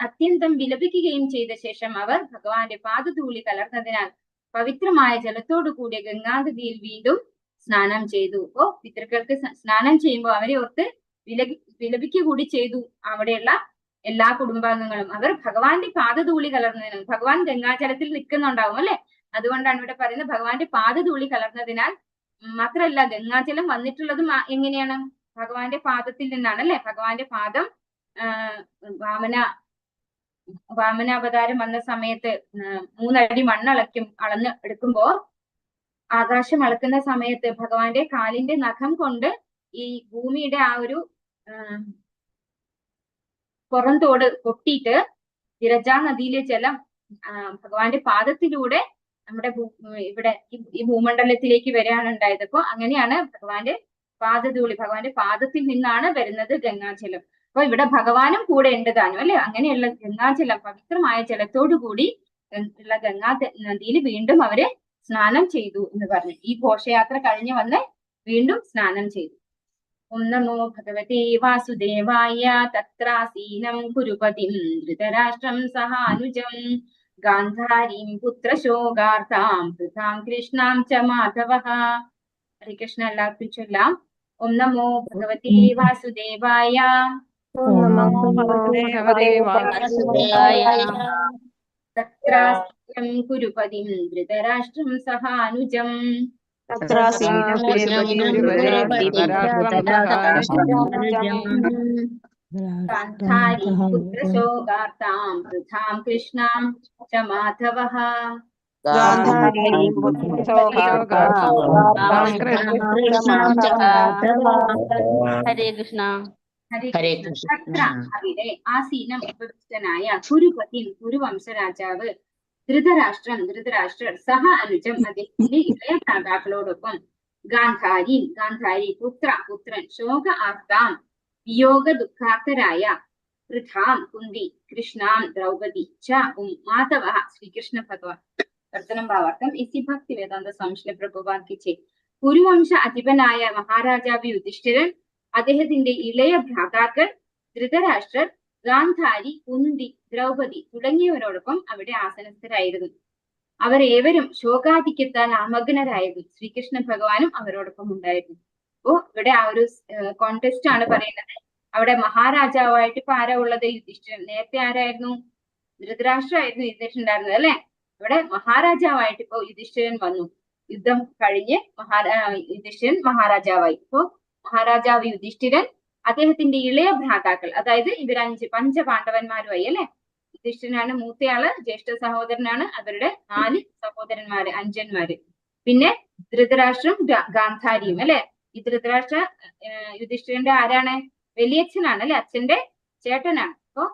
അത്യന്തം വിലപിക്കുകയും ചെയ്ത ശേഷം അവർ ഭഗവാന്റെ പാദധൂളി കലർന്നതിനാൽ പവിത്രമായ ജലത്തോടു കൂടിയ ഗംഗാനദിയിൽ വീണ്ടും സ്നാനം ചെയ്തു. അപ്പോ പിതൃക്കൾക്ക് സ്നാനം ചെയ്യുമ്പോൾ അവരെ ഓർത്ത് വിലപിക്കുക കൂടി ചെയ്തു അവിടെയുള്ള എല്ലാ കുടുംബാംഗങ്ങളും. അവർ ഭഗവാന്റെ പാദധൂളി കലർന്നതിനും, ഭഗവാൻ ഗംഗാജലത്തിൽ നിൽക്കുന്നുണ്ടാവും അല്ലെ, അതുകൊണ്ടാണ് ഇവിടെ പറയുന്നത് ഭഗവാന്റെ പാദധൂളി കലർന്നതിനാൽ. മാത്രമല്ല ഗംഗാജലം വന്നിട്ടുള്ളതും എങ്ങനെയാണ്, ഭഗവാന്റെ പാദത്തിൽ നിന്നാണ് അല്ലെ. ഭഗവാന്റെ പാദം വാമനാവതാരം വന്ന സമയത്ത് 3 അടി അളന്ന് എടുക്കുമ്പോ ആകാശം അളക്കുന്ന സമയത്ത് ഭഗവാന്റെ കാലിന്റെ നഖം കൊണ്ട് ഈ ഭൂമിയുടെ ആ ഒരു പുറന്തോട് പൊട്ടിയിട്ട് വിരജാ നദിയിലെ ജലം ഭഗവാന്റെ പാദത്തിലൂടെ നമ്മുടെ ഇവിടെ ഈ ഭൂമണ്ഡലത്തിലേക്ക് വരികയാണ് ഉണ്ടായത്. അപ്പൊ അങ്ങനെയാണ് ഭഗവാന്റെ പാദധൂളി, ഭഗവാന്റെ പാദത്തിൽ നിന്നാണ് വരുന്നത് ഗംഗാജലം. അപ്പൊ ഇവിടെ ഭഗവാനും കൂടെ ഉണ്ട് താനും അല്ലെ. അങ്ങനെയുള്ള ഗംഗാജലം പവിത്രമായ ജലത്തോടു കൂടി ഉള്ള ഗംഗാ നദിയിൽ വീണ്ടും അവര് സ്നാനം ചെയ്തു എന്ന് പറഞ്ഞു. ഈ ഘോഷയാത്ര കഴിഞ്ഞ് വന്ന് വീണ്ടും സ്നാനം ചെയ്തു. ഓം നമോ ഭഗവതേ വാസുദേവായ തത്രാസീനം കുരുപതിം ധൃതരാഷ്ട്രം സഹാനുജം ഗാന്ധാരീം പുത്രശോകാർത്താം പൃഥാം കൃഷ്ണാം ച മാധവഃ. ഹരികൃഷ്ണ എല്ലാവർക്കും ചൊല്ലാം. ഓം നമോ ഭഗവതേ വാസുദേവായ തത്രാസീനം കുരുപതിം ധൃതരാഷ്ട്രം സഹാനുജം ഗാന്ധാരീം പുത്രശോകാർത്താം പൃഥാം കൃഷ്ണാം ച മാധവഃ. ഹരേ കൃഷ്ണ. അവിടെ ആസീനം ഉപവിഷ്ടനായ കുരുപതി കുരുവംശരാജാവ് ധൃതരാഷ്ട്രർ സഹ അനുജം അദ്ദേഹത്തിന്റെ ഇളയ ഭ്രാതാക്കളോടൊപ്പം ഗാന്ധാരി പുത്രൻ ശോക ആർത്താം വിയോഗ ദുഃഖാർത്തരായ പൃഥാം കുന്തി കൃഷ്ണാം ദ്രൗപദി ച മാധവ ശ്രീകൃഷ്ണ ഭഗവാൻ. വർത്തനം ഭാവാർത്ഥം ഇസി ഭക്തി വേദാന്ത സംശ്ല പ്രഭുവാക്കിച്ച് കുരുവംശ അധിപനായ മഹാരാജാവ് യുധിഷ്ഠിരൻ, അദ്ദേഹത്തിന്റെ ഇളയ ഭ്രാതാക്കൾ ധൃതരാഷ്ട്രർ, ഗാന്ധാരി, കുന്തി, ദ്രൗപദി തുടങ്ങിയവരോടൊപ്പം അവിടെ ആസനസ്ഥരായിരുന്നു. അവരേവരും ശോകാധിക്യത്താൽ അമഗ്നരായിരുന്നു. ശ്രീകൃഷ്ണ ഭഗവാനും അവരോടൊപ്പം ഉണ്ടായിരുന്നു. അപ്പോ ഇവിടെ ആ ഒരു കോണ്ടെക്സ്റ്റ് ആണ് പറയുന്നത്. അവിടെ മഹാരാജാവായിട്ട് ഇപ്പൊ ആരാ ഉള്ളത്? യുധിഷ്ഠിരൻ. നേരത്തെ ആരായിരുന്നു? ധൃതരാഷ്ട്രമായിരുന്നു യുധിഷ്ഠിരണ്ടായിരുന്നത് അല്ലെ. ഇവിടെ മഹാരാജാവായിട്ട് ഇപ്പോ യുധിഷ്ഠിരൻ വന്നു. യുദ്ധം കഴിഞ്ഞ് യുധിഷ്ഠിരൻ മഹാരാജാവായി. ഇപ്പോ മഹാരാജാവ് യുധിഷ്ഠിരൻ, അദ്ദേഹത്തിന്റെ ഇളയ ഭ്രാതാക്കൾ, അതായത് ഇവർ 5 പഞ്ചപാണ്ഡവന്മാരുമായി അല്ലെ. യുധിഷ്ഠിരനാണ് മൂത്തയാള്, ജ്യേഷ്ഠ സഹോദരനാണ്. അവരുടെ 4 സഹോദരന്മാര്, അഞ്ചന്മാര്. പിന്നെ ധൃതരാഷ്ട്രം, ഗാന്ധാരിയും അല്ലെ. ഈ ധൃതരാഷ്ട്ര യുധിഷ്ഠിരന്റെ ആരാണ്? വലിയച്ഛനാണ് അല്ലെ, അച്ഛന്റെ ചേട്ടനാണ്. അപ്പൊ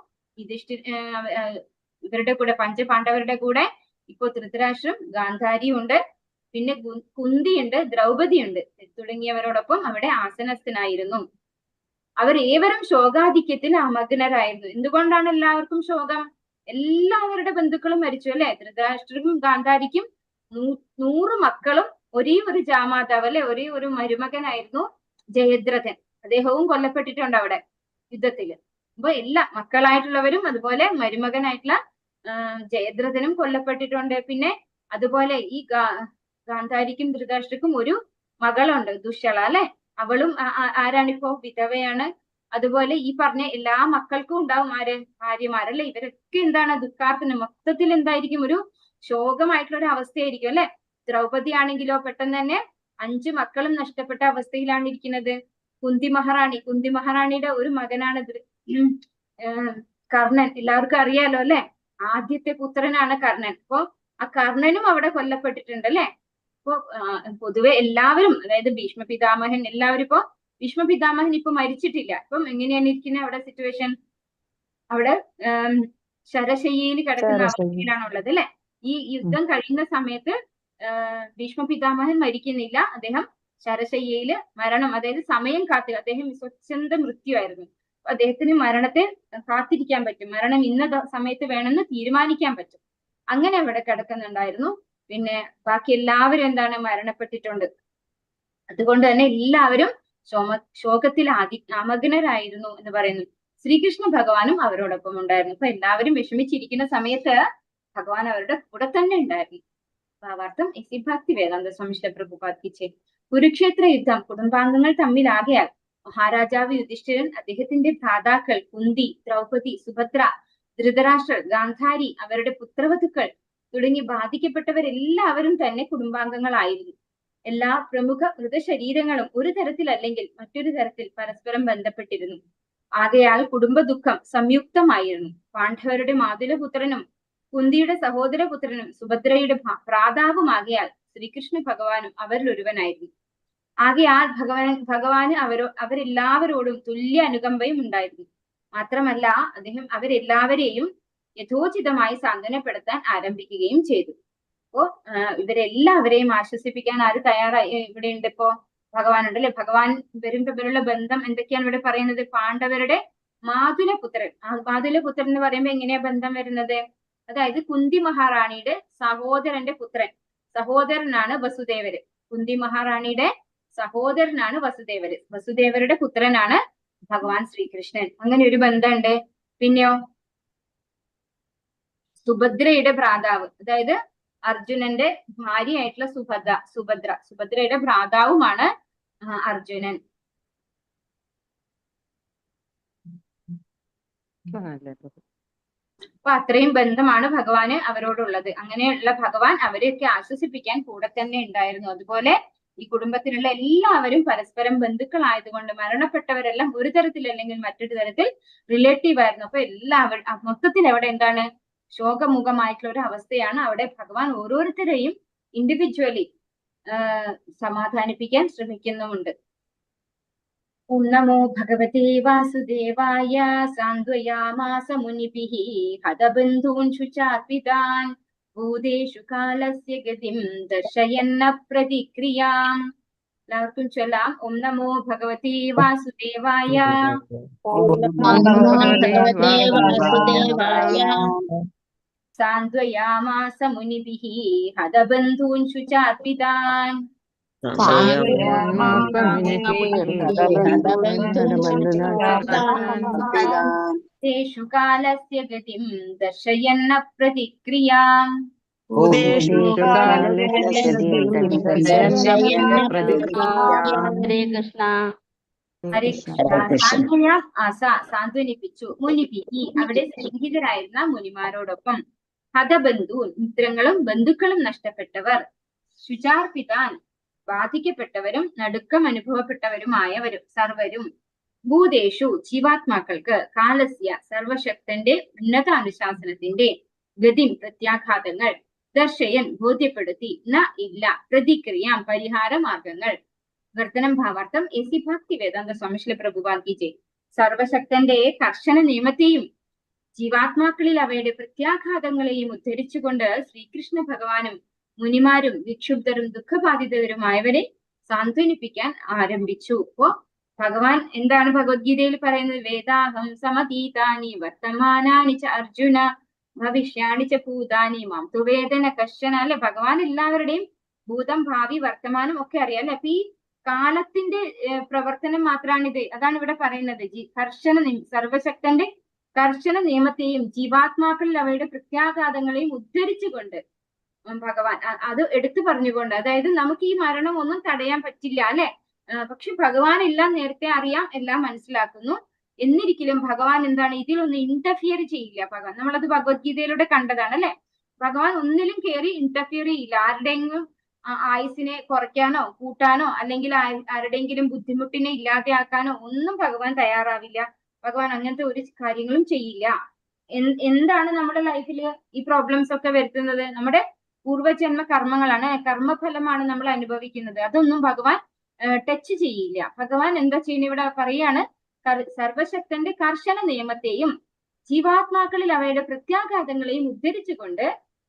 ഇവരുടെ കൂടെ പഞ്ചപാണ്ഡവരുടെ കൂടെ ഇപ്പൊ ധൃതരാഷ്ട്രം, ഗാന്ധാരിയും ഉണ്ട്, പിന്നെ കുന്തിയുണ്ട്, ദ്രൗപദിയുണ്ട് തുടങ്ങിയവരോടൊപ്പം അവിടെ ആസനസ്ഥനായിരുന്നു. അവർ ഏവരും ശോകാധിക്യത്തിൽ അമഗ്നരായിരുന്നു. എന്തുകൊണ്ടാണ് എല്ലാവർക്കും ശോകം? എല്ലാവരുടെ ബന്ധുക്കളും മരിച്ചു അല്ലെ. ധൃതരാഷ്ട്രനും ഗാന്ധാരിക്കും 100 മക്കളും ഒരേ ഒരു ജാമാതാവ് അല്ലെ, ഒരേ ഒരു മരുമകനായിരുന്നു ജയദ്രഥൻ. അദ്ദേഹവും കൊല്ലപ്പെട്ടിട്ടുണ്ട് അവിടെ യുദ്ധത്തില്. അപ്പൊ എല്ലാ മക്കളായിട്ടുള്ളവരും അതുപോലെ മരുമകനായിട്ടുള്ള ജയദ്രഥനും കൊല്ലപ്പെട്ടിട്ടുണ്ട്. പിന്നെ അതുപോലെ ഈ ഗാന്ധാരിക്കും ധൃതരാഷ്ട്രക്കും ഒരു മകളുണ്ട്, ദുശ്ശള അല്ലെ. അവളും ആരാണിപ്പോ? വിധവയാണ്. അതുപോലെ ഈ പറഞ്ഞ എല്ലാ മക്കൾക്കും ഉണ്ടാവും ആര്? ഭാര്യമാരല്ലേ. ഇവരൊക്കെ എന്താണ്? ദുഃഖാർത്ഥന. മൊത്തത്തിൽ എന്തായിരിക്കും? ഒരു ശോകമായിട്ടുള്ള ഒരു അവസ്ഥയായിരിക്കും അല്ലെ. ദ്രൗപദി ആണെങ്കിലോ പെട്ടെന്ന് തന്നെ 5 മക്കളും നഷ്ടപ്പെട്ട അവസ്ഥയിലാണ് ഇരിക്കുന്നത്. കുന്തി മഹാറാണിയുടെ ഒരു മകനാണ് കർണൻ. എല്ലാവർക്കും അറിയാലോ അല്ലെ, ആദ്യത്തെ പുത്രനാണ് കർണൻ. അപ്പൊ ആ കർണനും അവിടെ കൊല്ലപ്പെട്ടിട്ടുണ്ട് അല്ലെ. ഇപ്പൊ പൊതുവെ എല്ലാവരും, അതായത് ഭീഷ്മ പിതാമഹൻ, എല്ലാവരും ഇപ്പൊ ഭീഷ്മ പിതാമഹൻ ഇപ്പൊ മരിച്ചിട്ടില്ല. ഇപ്പം എങ്ങനെയാണ് ഇരിക്കുന്നത് അവിടെ സിറ്റുവേഷൻ? അവിടെ ശരശയ്യയിൽ കിടക്കുന്ന അവസ്ഥയിലാണുള്ളത് അല്ലെ. ഈ യുദ്ധം കഴിയുന്ന സമയത്ത് ഭീഷ്മ പിതാമഹൻ മരിക്കുന്നില്ല. അദ്ദേഹം ശരശയ്യയില് മരണം, അതായത് സമയം കാത്തുക. അദ്ദേഹം സ്വച്ഛന്ത മൃത്യുവായിരുന്നു. അദ്ദേഹത്തിന് മരണത്തെ കാത്തിരിക്കാൻ പറ്റും. മരണം ഇന്ന സമയത്ത് വേണമെന്ന് തീരുമാനിക്കാൻ പറ്റും. അങ്ങനെ അവിടെ കിടക്കുന്നുണ്ടായിരുന്നു. പിന്നെ ബാക്കി എല്ലാവരും എന്താണ്? മരണപ്പെട്ടിട്ടുണ്ട്. അതുകൊണ്ട് തന്നെ എല്ലാവരും ശോകത്തിൽ അമഗ്നരായിരുന്നു എന്ന് പറയുന്നു. ശ്രീകൃഷ്ണ ഭഗവാനും അവരോടൊപ്പം ഉണ്ടായിരുന്നു. അപ്പൊ എല്ലാവരും വിഷമിച്ചിരിക്കുന്ന സമയത്ത് ഭഗവാൻ അവരുടെ കൂടെ തന്നെ ഉണ്ടായിരുന്നു. ഭാവാർത്ഥം ഇസി ഭക്തി വേദാന്ത സ്വാമി ശ്രീല പ്രഭുപാദ് കി ജയ്. കുരുക്ഷേത്ര യുദ്ധം കുടുംബാംഗങ്ങൾ തമ്മിലാകയാൽ മഹാരാജാവ് യുധിഷ്ഠിരൻ, അദ്ദേഹത്തിന്റെ ഭ്രാതാക്കൾ കുന്തി, ദ്രൗപദി, സുഭദ്ര, ധൃതരാഷ്ട്രർ, ഗാന്ധാരി, അവരുടെ പുത്രവധുക്കൾ തുടങ്ങി ബാധിക്കപ്പെട്ടവരെല്ലാവരും തന്നെ കുടുംബാംഗങ്ങളായിരുന്നു. എല്ലാ പ്രമുഖ മൃതശരീരങ്ങളും ഒരു തരത്തിൽ അല്ലെങ്കിൽ മറ്റൊരു തരത്തിൽ പരസ്പരം ബന്ധപ്പെട്ടിരുന്നു. ആകയാൽ കുടുംബ ദുഃഖം സംയുക്തമായിരുന്നു. പാണ്ഡവരുടെ മാതുലപുത്രനും കുന്തിയുടെ സഹോദരപുത്രനും സുഭദ്രയുടെ ഭ്രാതാവുമാകയാൽ ശ്രീകൃഷ്ണ ഭഗവാനും അവരിൽ ഒരുവനായിരുന്നു. ആകയാൽ ഭഗവാന് അവരെല്ലാവരോടും തുല്യ അനുകമ്പയും ഉണ്ടായിരുന്നു. മാത്രമല്ല അദ്ദേഹം അവരെല്ലാവരെയും യഥോചിതമായി സാന്ത്വനപ്പെടുത്താൻ ആരംഭിക്കുകയും ചെയ്തു. അപ്പോ ഇവരെല്ലാവരെയും ആശ്വസിപ്പിക്കാൻ ആര് തയ്യാറായി? ഇവിടെ ഉണ്ട് ഇപ്പോ ഭഗവാൻ ഉണ്ട് അല്ലെ. ഭഗവാൻ ഇവരുള്ള ബന്ധം എന്തൊക്കെയാണ് ഇവിടെ പറയുന്നത്? പാണ്ഡവരുടെ മാതുലപുത്രൻ. മാതുലപുത്രൻ എന്ന് പറയുമ്പോൾ എങ്ങനെയാ ബന്ധം വരുന്നത്? അതായത് കുന്തി മഹാറാണിയുടെ സഹോദരന്റെ പുത്രൻ, സഹോദരനാണ് വസുദേവര്. കുന്തി മഹാറാണിയുടെ സഹോദരനാണ് വസുദേവര്. വസുദേവരുടെ പുത്രനാണ് ഭഗവാൻ ശ്രീകൃഷ്ണൻ. അങ്ങനെ ഒരു ബന്ധമുണ്ട്. പിന്നെയോ സുഭദ്രയുടെ ഭ്രാതാവ്, അതായത് അർജുനന്റെ ഭാര്യയായിട്ടുള്ള സുഭദ്രയുടെ ഭ്രാതാവുമാണ് അർജുനൻ. അപ്പൊ അത്രയും ബന്ധമാണ് ഭഗവാന് അവരോടുള്ളത്. അങ്ങനെയുള്ള ഭഗവാൻ അവരെയൊക്കെ ആശ്വസിപ്പിക്കാൻ കൂടെ തന്നെ ഉണ്ടായിരുന്നു. അതുപോലെ ഈ കുടുംബത്തിലുള്ള എല്ലാവരും പരസ്പരം ബന്ധുക്കളായതുകൊണ്ട് മരണപ്പെട്ടവരെല്ലാം ഒരു തരത്തിൽ അല്ലെങ്കിൽ മറ്റൊരു തരത്തിൽ റിലേറ്റീവ് ആയിരുന്നു. അപ്പൊ എല്ലാവരും മൊത്തത്തിൽ അവിടെ എന്താണ്? ശോകമുഖമായിട്ടുള്ള ഒരു അവസ്ഥയാണ്. അവിടെ ഭഗവാൻ ഓരോരുത്തരെയും ഇൻഡിവിജ്വലി സമാധാനിപ്പിക്കാൻ ശ്രമിക്കുന്നുമുണ്ട്. ഓം നമോ ഭഗവതേ വാസുദേവായ. സാന്ത്വയാമാസ മുനിഭിഃ ഹതബന്ധൂൻ ശുചാർപിതാൻ ഭൂതേഷു കാലസ്യ ഗതിം ദർശയന്ന പ്രതിക്രിയാം. എല്ലാവർക്കും ചൊല്ലാം. ഓം നമോ ഭഗവതേ വാസുദേവായ. സാന്ത്വയാമാസ മുനിഭിഃ ഹതബന്ധൂൻ ശുചാർപിതാൻ തേഷു കാലസ്യ ഗതിം ദർശയന്ന പ്രതിക്രിയാം. ഹരേ കൃഷ്ണ. ഹരേ സാന്ത്വനിപ്പിച്ചു. മുനിഭിഃ അവിടെ സ്നേഹിതരായിരുന്ന മുനിമാരോടൊപ്പം. ഹതബന്ധു മിത്രങ്ങളും ബന്ധുക്കളും നഷ്ടപ്പെട്ടവർ. ശുചാർപിതാൻ ബാധിക്കപ്പെട്ടവരും നടുക്കം അനുഭവപ്പെട്ടവരുമായവരും സർവരും. ഭൂതേഷു ജീവാത്മാക്കൾക്ക്. കാലസ്യ സർവശക്തന്റെ ഉന്നത അനുശാസനത്തിന്റെ. ഗതിം പ്രത്യാഘാതങ്ങൾ. ദർശയൻ ബോധ്യപ്പെടുത്തി. ന ഇല്ല. പ്രതിക്രിയാം പരിഹാര മാർഗങ്ങൾ. വർത്തനം ഭാവാർത്ഥം എസി ഭക്തി വേദാന്ത സ്വാമി ശ്രീ പ്രഭുപാദ് കി ജയ്. സർവശക്തന്റെ കർശന നിയമത്തെയും ജീവാത്മാക്കളിൽ അവയുടെ പ്രത്യാഘാതങ്ങളെയും ഉദ്ധരിച്ചുകൊണ്ട് ശ്രീകൃഷ്ണ ഭഗവാനും മുനിമാരും വിക്ഷുബ്ധരും ദുഃഖബാധിതരുമായവരെ സാന്ത്വനിപ്പിക്കാൻ ആരംഭിച്ചു. അപ്പോ ഭഗവാൻ എന്താണ് ഭഗവത്ഗീതയിൽ പറയുന്നത്? വേദാഹം സമതീതാനി വർത്തമാനാനി ച അർജുന ഭവിഷ്യാണി ച ഭൂതാനി മാം തു വേദന കശ്ചന. അല്ലെ, ഭഗവാൻ എല്ലാവരുടെയും ഭൂതം ഭാവി വർത്തമാനം ഒക്കെ അറിയാം അല്ലെ. അപ്പൊ ഈ കാലത്തിന്റെ പ്രവർത്തനം മാത്രമാണിത്. അതാണ് ഇവിടെ പറയുന്നത്. സർവശക്തന്റെ കർശന നിയമത്തെയും ജീവാത്മാക്കളിൽ അവയുടെ പ്രത്യാഘാതങ്ങളെയും ഉദ്ധരിച്ചുകൊണ്ട് ഭഗവാൻ അത് എടുത്തു പറഞ്ഞുകൊണ്ട്, അതായത് നമുക്ക് ഈ മരണം ഒന്നും തടയാൻ പറ്റില്ല അല്ലെ, പക്ഷെ ഭഗവാൻ എല്ലാം നേരത്തെ അറിയാം, എല്ലാം മനസ്സിലാക്കുന്നു. എന്നിരിക്കലും ഭഗവാൻ എന്താണ് ഇതിലൊന്നും ഇന്റർഫിയർ ചെയ്യില്ല. ഭഗവാൻ നമ്മളത് ഭഗവത്ഗീതയിലൂടെ കണ്ടതാണ് അല്ലെ. ഭഗവാൻ ഒന്നിലും കയറി ഇന്റർഫിയർ ചെയ്യില്ല. ആരുടെയെങ്കിലും ആയുസിനെ കുറയ്ക്കാനോ കൂട്ടാനോ അല്ലെങ്കിൽ ആരുടെയെങ്കിലും ബുദ്ധിമുട്ടിനെ ഇല്ലാതെയാക്കാനോ ഒന്നും ഭഗവാൻ തയ്യാറാവില്ല. ഭഗവാൻ അങ്ങനത്തെ ഒരു കാര്യങ്ങളും ചെയ്യില്ല. എന്താണ് നമ്മുടെ ലൈഫിൽ ഈ പ്രോബ്ലംസ് ഒക്കെ വരുത്തുന്നത്? നമ്മുടെ പൂർവ്വജന്മ കർമ്മങ്ങളാണ്, കർമ്മഫലമാണ് നമ്മൾ അനുഭവിക്കുന്നത്. അതൊന്നും ഭഗവാൻ ടച്ച് ചെയ്യില്ല. ഭഗവാൻ എന്താ ചെയ്യുന്നത്? ഇവിടെ പറയാണ്, സർവശക്തന്റെ കർശന നിയമത്തെയും ജീവാത്മാക്കളിൽ അവയുടെ പ്രത്യാഘാതങ്ങളെയും ഉദ്ധരിച്ചുകൊണ്ട്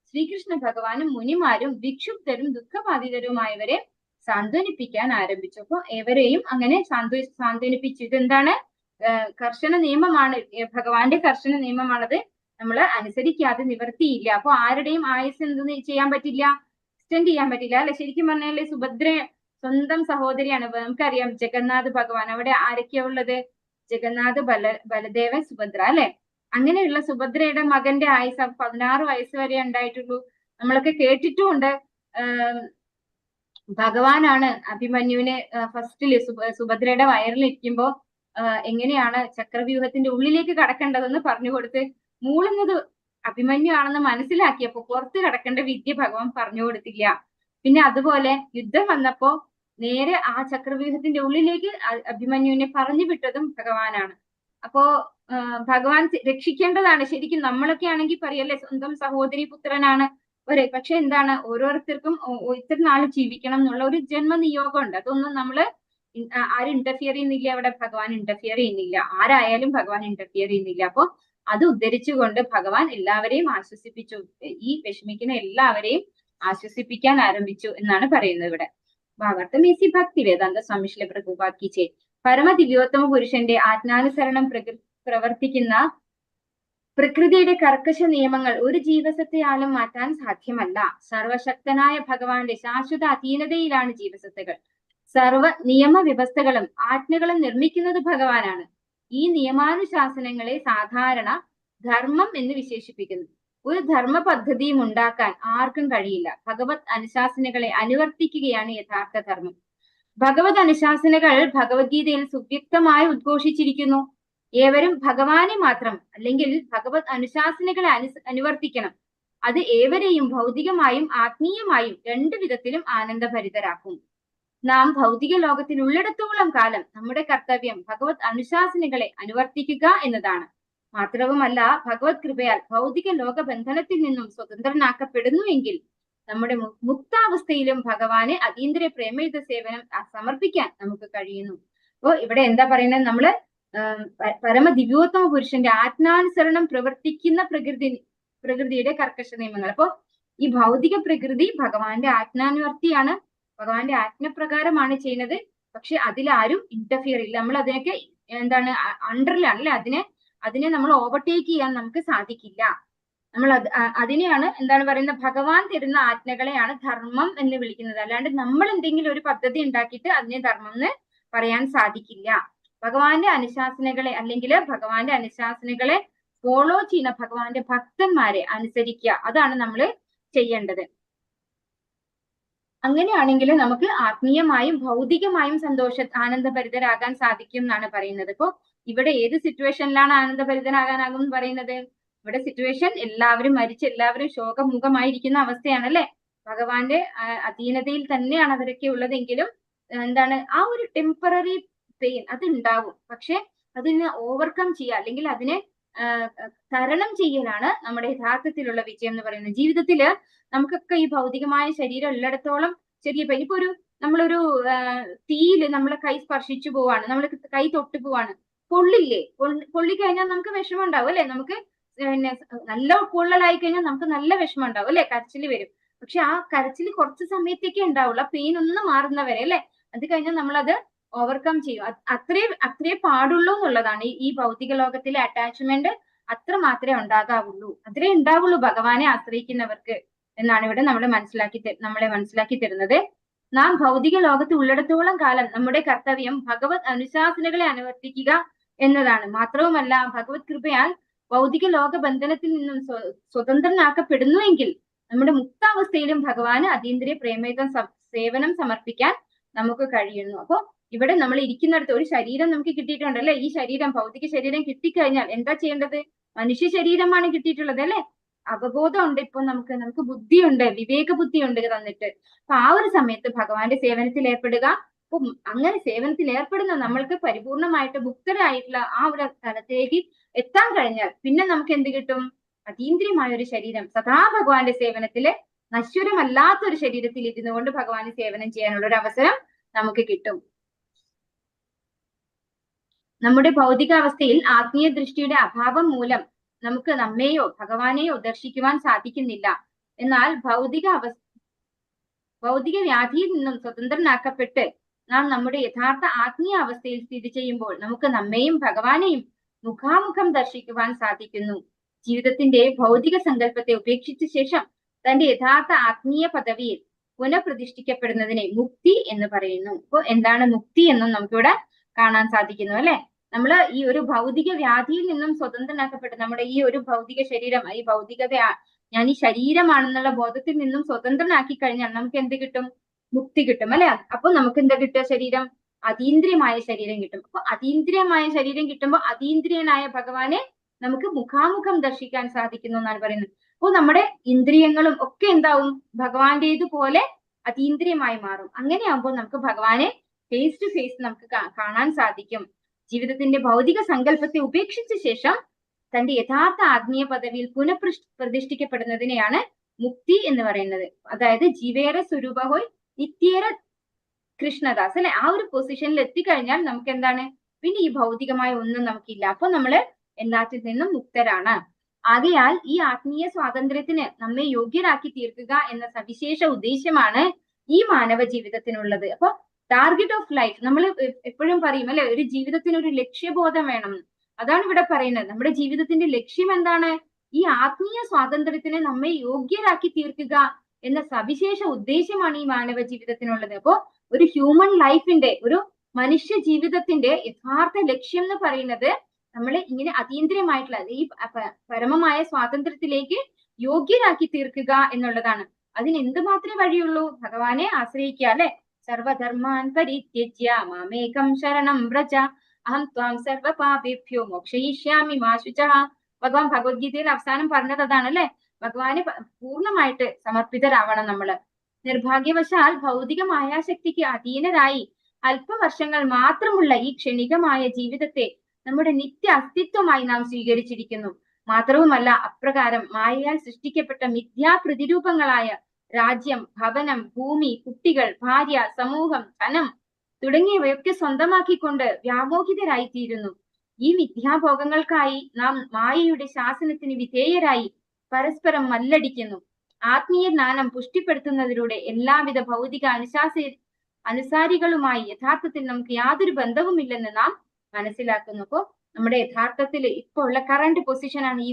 ശ്രീകൃഷ്ണ ഭഗവാനും മുനിമാരും വിക്ഷുബ്ധരും ദുഃഖബാധിതരുമായവരെ സാന്ത്വനിപ്പിക്കാൻ ആരംഭിച്ചു. അപ്പൊ ഏവരെയും അങ്ങനെ സാന്ത്വനിപ്പിച്ചു. ഇതെന്താണ്? കർശന നിയമമാണ്, ഭഗവാന്റെ കർശന നിയമമാണത്. നമ്മൾ അനുസരിക്കാതെ നിവർത്തിയില്ല. അപ്പൊ ആരുടെയും ആയുസ് എന്തെന്ന് ചെയ്യാൻ പറ്റില്ല, എക്സ്റ്റെൻഡ് ചെയ്യാൻ പറ്റില്ല അല്ലെ. ശരിക്കും പറഞ്ഞാല് സുഭദ്ര സ്വന്തം സഹോദരിയാണ്. നമുക്കറിയാം ജഗന്നാഥ് ഭഗവാൻ. അവിടെ ആരൊക്കെയാ ഉള്ളത്? ജഗന്നാഥ്, ബലദേവൻ, സുഭദ്ര അല്ലെ. അങ്ങനെയുള്ള സുഭദ്രയുടെ മകന്റെ ആയുസ് 16 വയസ്സ് വരെ ഉണ്ടായിട്ടുള്ളൂ. നമ്മളൊക്കെ കേട്ടിട്ടുമുണ്ട്. ഭഗവാനാണ് അഭിമന്യുവിനെ ഫസ്റ്റില് സുഭദ്രയുടെ വയറിലിരിക്കുമ്പോ എങ്ങനെയാണ് ചക്രവ്യൂഹത്തിന്റെ ഉള്ളിലേക്ക് കടക്കേണ്ടതെന്ന് പറഞ്ഞു കൊടുത്ത് മൂളുന്നത് അഭിമന്യു ആണെന്ന് മനസ്സിലാക്കിയപ്പോ പുറത്ത് കടക്കേണ്ട വിദ്യ ഭഗവാൻ പറഞ്ഞു കൊടുത്തില്ല. പിന്നെ അതുപോലെ യുദ്ധം വന്നപ്പോ നേരെ ആ ചക്രവ്യൂഹത്തിന്റെ ഉള്ളിലേക്ക് അഭിമന്യുവിനെ പറഞ്ഞു വിട്ടതും ഭഗവാനാണ്. അപ്പോ ഭഗവാൻ രക്ഷിക്കേണ്ടതാണ്. ശരിക്കും നമ്മളൊക്കെ ആണെങ്കിൽ പറയല്ലേ, സ്വന്തം സഹോദരി പുത്രനാണ് പക്ഷെ എന്താണ്, ഓരോരുത്തർക്കും ഇത്ര നാള് ജീവിക്കണം എന്നുള്ള ഒരു ജന്മനിയോഗം ഉണ്ട്. അതൊന്നും നമ്മള് ആരും ഇന്റർഫിയർ ചെയ്യുന്നില്ല. അവിടെ ഭഗവാൻ ഇന്റർഫിയർ ചെയ്യുന്നില്ല. ആരായാലും ഭഗവാൻ ഇന്റർഫിയർ ചെയ്യുന്നില്ല. അപ്പൊ അത് ഉദ്ധരിച്ചുകൊണ്ട് ഭഗവാൻ എല്ലാവരെയും ആശ്വസിപ്പിച്ചു. ഈ വിഷമിക്കുന്ന എല്ലാവരെയും ആശ്വസിപ്പിക്കാൻ ആരംഭിച്ചു എന്നാണ് പറയുന്നത് ഇവിടെ. ഭാവാർത്ഥം എസി ഭക്തി വേദാന്ത സ്വാമി ശ്രീ പ്രഭുപാദ് കി ജയ്. പരമദിവ്യോത്തമ പുരുഷന്റെ ആജ്ഞാനുസരണം പ്രവർത്തിക്കുന്ന പ്രകൃതിയുടെ കർക്കശ നിയമങ്ങൾ ഒരു ജീവസത്തെയാലും മാറ്റാൻ സാധ്യമല്ല. സർവശക്തനായ ഭഗവാന്റെ ശാശ്വത അധീനതയിലാണ് ജീവസത്തകൾ. സർവ നിയമവ്യവസ്ഥകളും ആജ്ഞകളും നിർമ്മിക്കുന്നത് ഭഗവാനാണ്. ഈ നിയമാനുശാസനങ്ങളെ സാധാരണ ധർമ്മം എന്ന് വിശേഷിപ്പിക്കുന്നു. ഒരു ധർമ്മ പദ്ധതിയും ഉണ്ടാക്കാൻ ആർക്കും കഴിയില്ല. ഭഗവത് അനുശാസനകളെ അനുവർത്തിക്കുകയാണ് യഥാർത്ഥ ധർമ്മം. ഭഗവത് അനുശാസനകൾ ഭഗവത്ഗീതയിൽ സുവ്യക്തമായി ഉദ്ഘോഷിച്ചിരിക്കുന്നു. ഏവരും ഭഗവാനെ മാത്രം അല്ലെങ്കിൽ ഭഗവത് അനുശാസനകളെ അനുവർത്തിക്കണം. അത് ഏവരെയും ഭൗതികമായും ആത്മീയമായും രണ്ടു വിധത്തിലും ആനന്ദഭരിതരാക്കും. നാം ഭൗതിക ലോകത്തിൽ ഉള്ളിടത്തോളം കാലം നമ്മുടെ കർത്തവ്യം ഭഗവത് അനുശാസനകളെ അനുവർത്തിക്കുക എന്നതാണ്. മാത്രവുമല്ല, ഭഗവത് കൃപയാൽ ഭൗതിക ലോക ബന്ധനത്തിൽ നിന്നും സ്വതന്ത്രനാക്കപ്പെടുന്നുവെങ്കിൽ നമ്മുടെ മുക്താവസ്ഥയിലും ഭഗവാന് അതീന്ദ്രിയ പ്രേമയുത സേവനം സമർപ്പിക്കാൻ നമുക്ക് കഴിയുന്നു. അപ്പോ ഇവിടെ എന്താ പറയുന്നത്? നമ്മള് പരമദിവ്യോത്തമ പുരുഷന്റെ ആജ്ഞാനുസരണം പ്രവർത്തിക്കുന്ന പ്രകൃതിയുടെ കർക്കശ നിയമങ്ങൾ. അപ്പോ ഈ ഭൗതിക പ്രകൃതി ഭഗവാന്റെ ആജ്ഞാനുവർത്തിയാണ്, ഭഗവാന്റെ ആജ്ഞപ്രകാരമാണ് ചെയ്യുന്നത്. പക്ഷെ അതിലാരും ഇന്റർഫിയർ ഇല്ല. നമ്മൾ അതിനൊക്കെ എന്താണ് അണ്ടറിലാണല്ലേ, അതിനെ നമ്മൾ ഓവർടേക്ക് ചെയ്യാൻ നമുക്ക് സാധിക്കില്ല. നമ്മൾ അതിനെയാണ് എന്താണ് പറയുന്നത്, ഭഗവാൻ തരുന്ന ആജ്ഞകളെയാണ് ധർമ്മം എന്ന് വിളിക്കുന്നത്. അല്ലാണ്ട് നമ്മൾ എന്തെങ്കിലും ഒരു പദ്ധതി ഉണ്ടാക്കിയിട്ട് അതിനെ ധർമ്മം എന്ന് പറയാൻ സാധിക്കില്ല. ഭഗവാന്റെ അനുശാസനകളെ അല്ലെങ്കിൽ ഭഗവാന്റെ അനുശാസനകളെ ഫോളോ ചെയ്യുന്ന ഭഗവാന്റെ ഭക്തന്മാരെ അനുസരിക്കുക, അതാണ് നമ്മൾ ചെയ്യേണ്ടത്. അങ്ങനെയാണെങ്കിൽ നമുക്ക് ആത്മീയമായും ഭൗതികമായും ആനന്ദഭരിതരാകാൻ സാധിക്കും എന്നാണ് പറയുന്നത്. ഇപ്പോ ഇവിടെ ഏത് സിറ്റുവേഷനിലാണ് ആനന്ദഭരിതനാകാനാകും എന്ന് പറയുന്നത്? ഇവിടെ സിറ്റുവേഷൻ എല്ലാവരും മരിച്ച് എല്ലാവരും ശോകമുഖമായിരിക്കുന്ന അവസ്ഥയാണ് അല്ലെ. ഭഗവാന്റെ അധീനതയിൽ തന്നെയാണ് അവരൊക്കെ ഉള്ളതെങ്കിലും എന്താണ് ആ ഒരു ടെമ്പററി പെയിൻ അത് ഉണ്ടാവും. പക്ഷെ അതിനെ ഓവർകം ചെയ്യുക അല്ലെങ്കിൽ അതിനെ തരണം ചെയ്യലാണ് നമ്മുടെ യഥാർത്ഥത്തിലുള്ള വിജയം എന്ന് പറയുന്നത്. ജീവിതത്തില് നമുക്കൊക്കെ ഈ ഭൗതികമായ ശരീരം ഉള്ളിടത്തോളം ചെറിയ പെയിൻ, ഇപ്പൊ ഒരു നമ്മളൊരു തീയില് നമ്മളെ കൈ സ്പർശിച്ചു പോവാണ്, നമ്മൾ കൈ തൊട്ട് പോവാണ്, പൊള്ളില്ലേ? പൊള്ളിക്കഴിഞ്ഞാൽ നമുക്ക് വിഷമം ഉണ്ടാവും അല്ലെ? നമുക്ക് പിന്നെ നല്ല പൊള്ളലായി കഴിഞ്ഞാൽ നമുക്ക് നല്ല വിഷമം ഉണ്ടാവും അല്ലെ? കരച്ചിൽ വരും. പക്ഷെ ആ കരച്ചിൽ കുറച്ച് സമയത്തേക്കേ ഉണ്ടാവുള്ളൂ, ആ പെയിൻ ഒന്ന് മാറുന്നവരെ അല്ലെ? അത് കഴിഞ്ഞാൽ നമ്മളത് ഓവർകം ചെയ്യും. അത്രേ പാടുള്ളൂ എന്നുള്ളതാണ്. ഈ ഭൗതിക ലോകത്തിലെ അറ്റാച്ച്മെന്റ് അത്ര മാത്രമേ ഉണ്ടാകാവുള്ളൂ, അത്രേ ഉണ്ടാവുള്ളൂ ഭഗവാനെ ആശ്രയിക്കുന്നവർക്ക് എന്നാണ് ഇവിടെ നമ്മളെ മനസ്സിലാക്കി തരുന്നത്. നാം ഭൗതിക ലോകത്ത് ഉള്ളിടത്തോളം കാലം നമ്മുടെ കർത്തവ്യം ഭഗവത് അനുശാസനകളെ അനുവർത്തിക്കുക എന്നതാണ്. മാത്രവുമല്ല, ഭഗവത് കൃപയാൽ ഭൗതിക ലോക ബന്ധനത്തിൽ നിന്നും സ്വതന്ത്രനാക്കപ്പെടുന്നുവെങ്കിൽ നമ്മുടെ മുക്താവസ്ഥയിലും ഭഗവാന് അതീന്ദ്രിയ പ്രേമയുധം സേവനം സമർപ്പിക്കാൻ നമുക്ക് കഴിയുന്നു. അപ്പൊ ഇവിടെ നമ്മൾ ഇരിക്കുന്നിടത്ത് ഒരു ശരീരം നമുക്ക് കിട്ടിയിട്ടുണ്ട് അല്ലെ? ഈ ശരീരം, ഭൗതിക ശരീരം കിട്ടിക്കഴിഞ്ഞാൽ എന്താ ചെയ്യേണ്ടത്? മനുഷ്യ ശരീരമാണ് കിട്ടിയിട്ടുള്ളത് അല്ലെ? അവബോധം ഉണ്ട്, ഇപ്പൊ നമുക്ക് ബുദ്ധിയുണ്ട്, വിവേക ബുദ്ധിയുണ്ട് തന്നിട്ട്. അപ്പൊ ആ ഒരു സമയത്ത് ഭഗവാന്റെ സേവനത്തിൽ ഏർപ്പെടുക. അപ്പൊ അങ്ങനെ സേവനത്തിൽ ഏർപ്പെടുന്ന നമ്മൾക്ക് പരിപൂർണമായിട്ട് മുക്തരായിട്ടുള്ള ആ ഒരു സ്ഥലത്തേക്ക് എത്താൻ കഴിഞ്ഞാൽ പിന്നെ നമുക്ക് എന്ത് കിട്ടും? അതീന്ദ്രിയമായ ഒരു ശരീരം, സദാ ഭഗവാന്റെ സേവനത്തില് നശ്വരമല്ലാത്ത ഒരു ശരീരത്തിൽ ഇരുന്നു കൊണ്ട് ഭഗവാന് സേവനം ചെയ്യാനുള്ള ഒരു അവസരം നമുക്ക് കിട്ടും. നമ്മുടെ ഭൗതികാവസ്ഥയിൽ ആത്മീയ ദൃഷ്ടിയുടെ അഭാവം മൂലം നമുക്ക് നമ്മെയോ ഭഗവാനെയോ ദർശിക്കുവാൻ സാധിക്കുന്നില്ല. എന്നാൽ ഭൗതിക വ്യാധിയിൽ നിന്നും സ്വതന്ത്രനാക്കപ്പെട്ട് നാം നമ്മുടെ യഥാർത്ഥ ആത്മീയ അവസ്ഥയിൽ സ്ഥിതി ചെയ്യുമ്പോൾ നമുക്ക് നമ്മെയും ഭഗവാനെയും മുഖാമുഖം ദർശിക്കുവാൻ സാധിക്കുന്നു. ജീവിതത്തിന്റെ ഭൗതിക സങ്കല്പത്തെ ഉപേക്ഷിച്ച ശേഷം തന്റെ യഥാർത്ഥ ആത്മീയ പദവിയിൽ പുനഃപ്രതിഷ്ഠിക്കപ്പെടുന്നതിനെ മുക്തി എന്ന് പറയുന്നു. അപ്പൊ എന്താണ് മുക്തി എന്നും നമുക്കിവിടെ കാണാൻ സാധിക്കുന്നു അല്ലെ? നമ്മള് ഈ ഒരു ഭൗതിക വ്യാധിയിൽ നിന്നും സ്വതന്ത്രനാക്കപ്പെട്ട് നമ്മുടെ ഈ ഒരു ഭൗതിക ശരീരം, ഈ ഭൗതികത, ഞാൻ ഈ ശരീരമാണെന്നുള്ള ബോധത്തിൽ നിന്നും സ്വതന്ത്രനാക്കി കഴിഞ്ഞാൽ നമുക്ക് എന്ത് കിട്ടും? മുക്തി കിട്ടും അല്ലെ? അപ്പൊ നമുക്ക് എന്താ കിട്ടുക? ശരീരം, അതീന്ദ്രിയമായ ശരീരം കിട്ടും. അപ്പൊ അതീന്ദ്രിയമായ ശരീരം കിട്ടുമ്പോൾ അതീന്ദ്രിയനായ ഭഗവാനെ നമുക്ക് മുഖാമുഖം ദർശിക്കാൻ സാധിക്കുന്നു എന്നാണ് പറയുന്നത്. അപ്പൊ നമ്മുടെ ഇന്ദ്രിയങ്ങളും ഒക്കെ എന്താവും? ഭഗവാന്റേതുപോലെ അതീന്ദ്രിയമായി മാറും. അങ്ങനെയാകുമ്പോൾ നമുക്ക് ഭഗവാനെ ഫേസ് ടു ഫേസ് നമുക്ക് കാണാൻ സാധിക്കും. ജീവിതത്തിന്റെ ഭൗതിക സങ്കല്പത്തെ ഉപേക്ഷിച്ച ശേഷം തന്റെ യഥാർത്ഥ ആത്മീയ പദവിയിൽ പുനഃപ്രതിഷ്ഠിക്കപ്പെടുന്നതിനെയാണ് മുക്തി എന്ന് പറയുന്നത്. അതായത് ജീവേര സ്വരൂപഹോയ് നിത്യേര കൃഷ്ണദാസ് അല്ലെ? ആ ഒരു പൊസിഷനിൽ എത്തിക്കഴിഞ്ഞാൽ നമുക്ക് എന്താണ്? പിന്നെ ഈ ഭൗതികമായ ഒന്നും നമുക്കില്ല. അപ്പൊ നമ്മള് എല്ലാത്തിൽ നിന്നും മുക്തരാണ്. ആകയാൽ ഈ ആത്മീയ സ്വാതന്ത്ര്യത്തിന് നമ്മെ യോഗ്യരാക്കി തീർക്കുക എന്ന സവിശേഷ ഉദ്ദേശമാണ് ഈ മാനവ ജീവിതത്തിനുള്ളത്. അപ്പൊ ടാർഗറ്റ് ഓഫ് ലൈഫ്, നമ്മൾ എപ്പോഴും പറയും അല്ലെ, ഒരു ജീവിതത്തിന് ഒരു ലക്ഷ്യബോധം വേണം. അതാണ് ഇവിടെ പറയുന്നത്. നമ്മുടെ ജീവിതത്തിന്റെ ലക്ഷ്യം എന്താണ്? ഈ ആത്മീയ സ്വാതന്ത്ര്യത്തിന് നമ്മെ യോഗ്യരാക്കി തീർക്കുക എന്ന സവിശേഷ ഉദ്ദേശമാണ് ഈ മാനവ ജീവിതത്തിനുള്ളത്. അപ്പോ ഒരു ഹ്യൂമൻ ലൈഫിന്റെ, ഒരു മനുഷ്യ ജീവിതത്തിന്റെ യഥാർത്ഥ ലക്ഷ്യം എന്ന് പറയുന്നത് നമ്മളെ ഇങ്ങനെ അതീന്ദ്രിയമായിട്ടുള്ള ഈ പരമമായ സ്വാതന്ത്ര്യത്തിലേക്ക് യോഗ്യരാക്കി തീർക്കുക എന്നുള്ളതാണ്. അതിന് എന്ത് മാത്രമേ വഴിയുള്ളൂ? ഭഗവാനെ ആശ്രയിക്കുക അല്ലെ? സർവധർമാൻ പരിത്യജ്യ മാമേകം ശരണം വ്രജ അഹം ത്വാം സർവ പാപേഭ്യോ മോക്ഷയിഷ്യാമി മാ ശുചഃ. ഭഗവാൻ ഭഗവത്ഗീതയിൽ അവസാനം പറഞ്ഞത് അതാണ് അല്ലെ? ഭഗവാന് പൂർണ്ണമായിട്ട് സമർപ്പിതരാവണം നമ്മള്. നിർഭാഗ്യവശാൽ ഭൗതിക മായാശക്തിക്ക് അധീനരായി അല്പവർഷങ്ങൾ മാത്രമുള്ള ഈ ക്ഷണികമായ ജീവിതത്തെ നമ്മുടെ നിത്യ അസ്തിത്വമായി നാം സ്വീകരിച്ചിരിക്കുന്നു. മാത്രവുമല്ല, അപ്രകാരം മായയാൽ സൃഷ്ടിക്കപ്പെട്ട മിഥ്യാ പ്രതിരൂപങ്ങളായ രാജ്യം, ഭവനം, ഭൂമി, കുട്ടികൾ, ഭാര്യ, സമൂഹം, ധനം തുടങ്ങിയവയൊക്കെ സ്വന്തമാക്കിക്കൊണ്ട് വ്യാമോഹിതരായിത്തീരുന്നു. ഈ മിഥ്യാഭോഗങ്ങൾക്കായി നാം മായയുടെ ശാസനത്തിന് വിധേയരായി പരസ്പരം മല്ലടിക്കുന്നു. ആത്മീയ ജ്ഞാനം പുഷ്ടിപ്പെടുത്തുന്നതിലൂടെ എല്ലാവിധ ഭൗതിക അനുസാരികളുമായി യഥാർത്ഥത്തിൽ നമുക്ക് യാതൊരു ബന്ധവുമില്ലെന്ന് നാം മനസ്സിലാക്കുന്നു. അപ്പോ നമ്മുടെ യഥാർത്ഥത്തിൽ ഇപ്പൊ ഉള്ള കറണ്ട് പൊസിഷനാണ്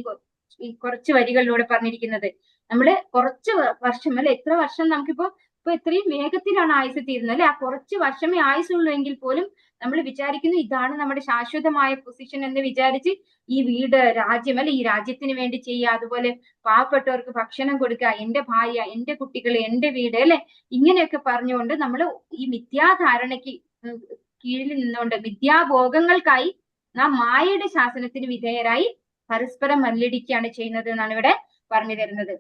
ഈ കുറച്ച് വരികളിലൂടെ പറഞ്ഞിരിക്കുന്നത്. നമ്മള് കുറച്ച് വർഷം അല്ലെ, എത്ര വർഷം നമുക്കിപ്പോ ഇത്രയും വേഗത്തിലാണ് ആയുസ് തീരുന്നത് അല്ലെ? ആ കുറച്ച് വർഷമേ ആയുസുള്ളൂ എങ്കിൽ പോലും നമ്മൾ വിചാരിക്കുന്നു ഇതാണ് നമ്മുടെ ശാശ്വതമായ പൊസിഷൻ എന്ന് വിചാരിച്ച് ഈ വീട്, രാജ്യം അല്ലെ, ഈ രാജ്യത്തിന് വേണ്ടി ചെയ്യുക, അതുപോലെ പാവപ്പെട്ടവർക്ക് ഭക്ഷണം കൊടുക്കുക, എന്റെ ഭാര്യ, എന്റെ കുട്ടികൾ, എന്റെ വീട് അല്ലെ, ഇങ്ങനെയൊക്കെ പറഞ്ഞുകൊണ്ട് നമ്മൾ ഈ മിഥ്യാധാരണയ്ക്ക് കീഴിൽ നിന്നുകൊണ്ട് മിഥ്യാഭോഗങ്ങൾക്കായി നാം മായയുടെ ശാസനത്തിന് വിധേയരായി പരസ്പരം മല്ലടിക്കുകയാണ് ചെയ്യുന്നത് എന്നാണ് ഇവിടെ പറഞ്ഞു തരുന്നത്.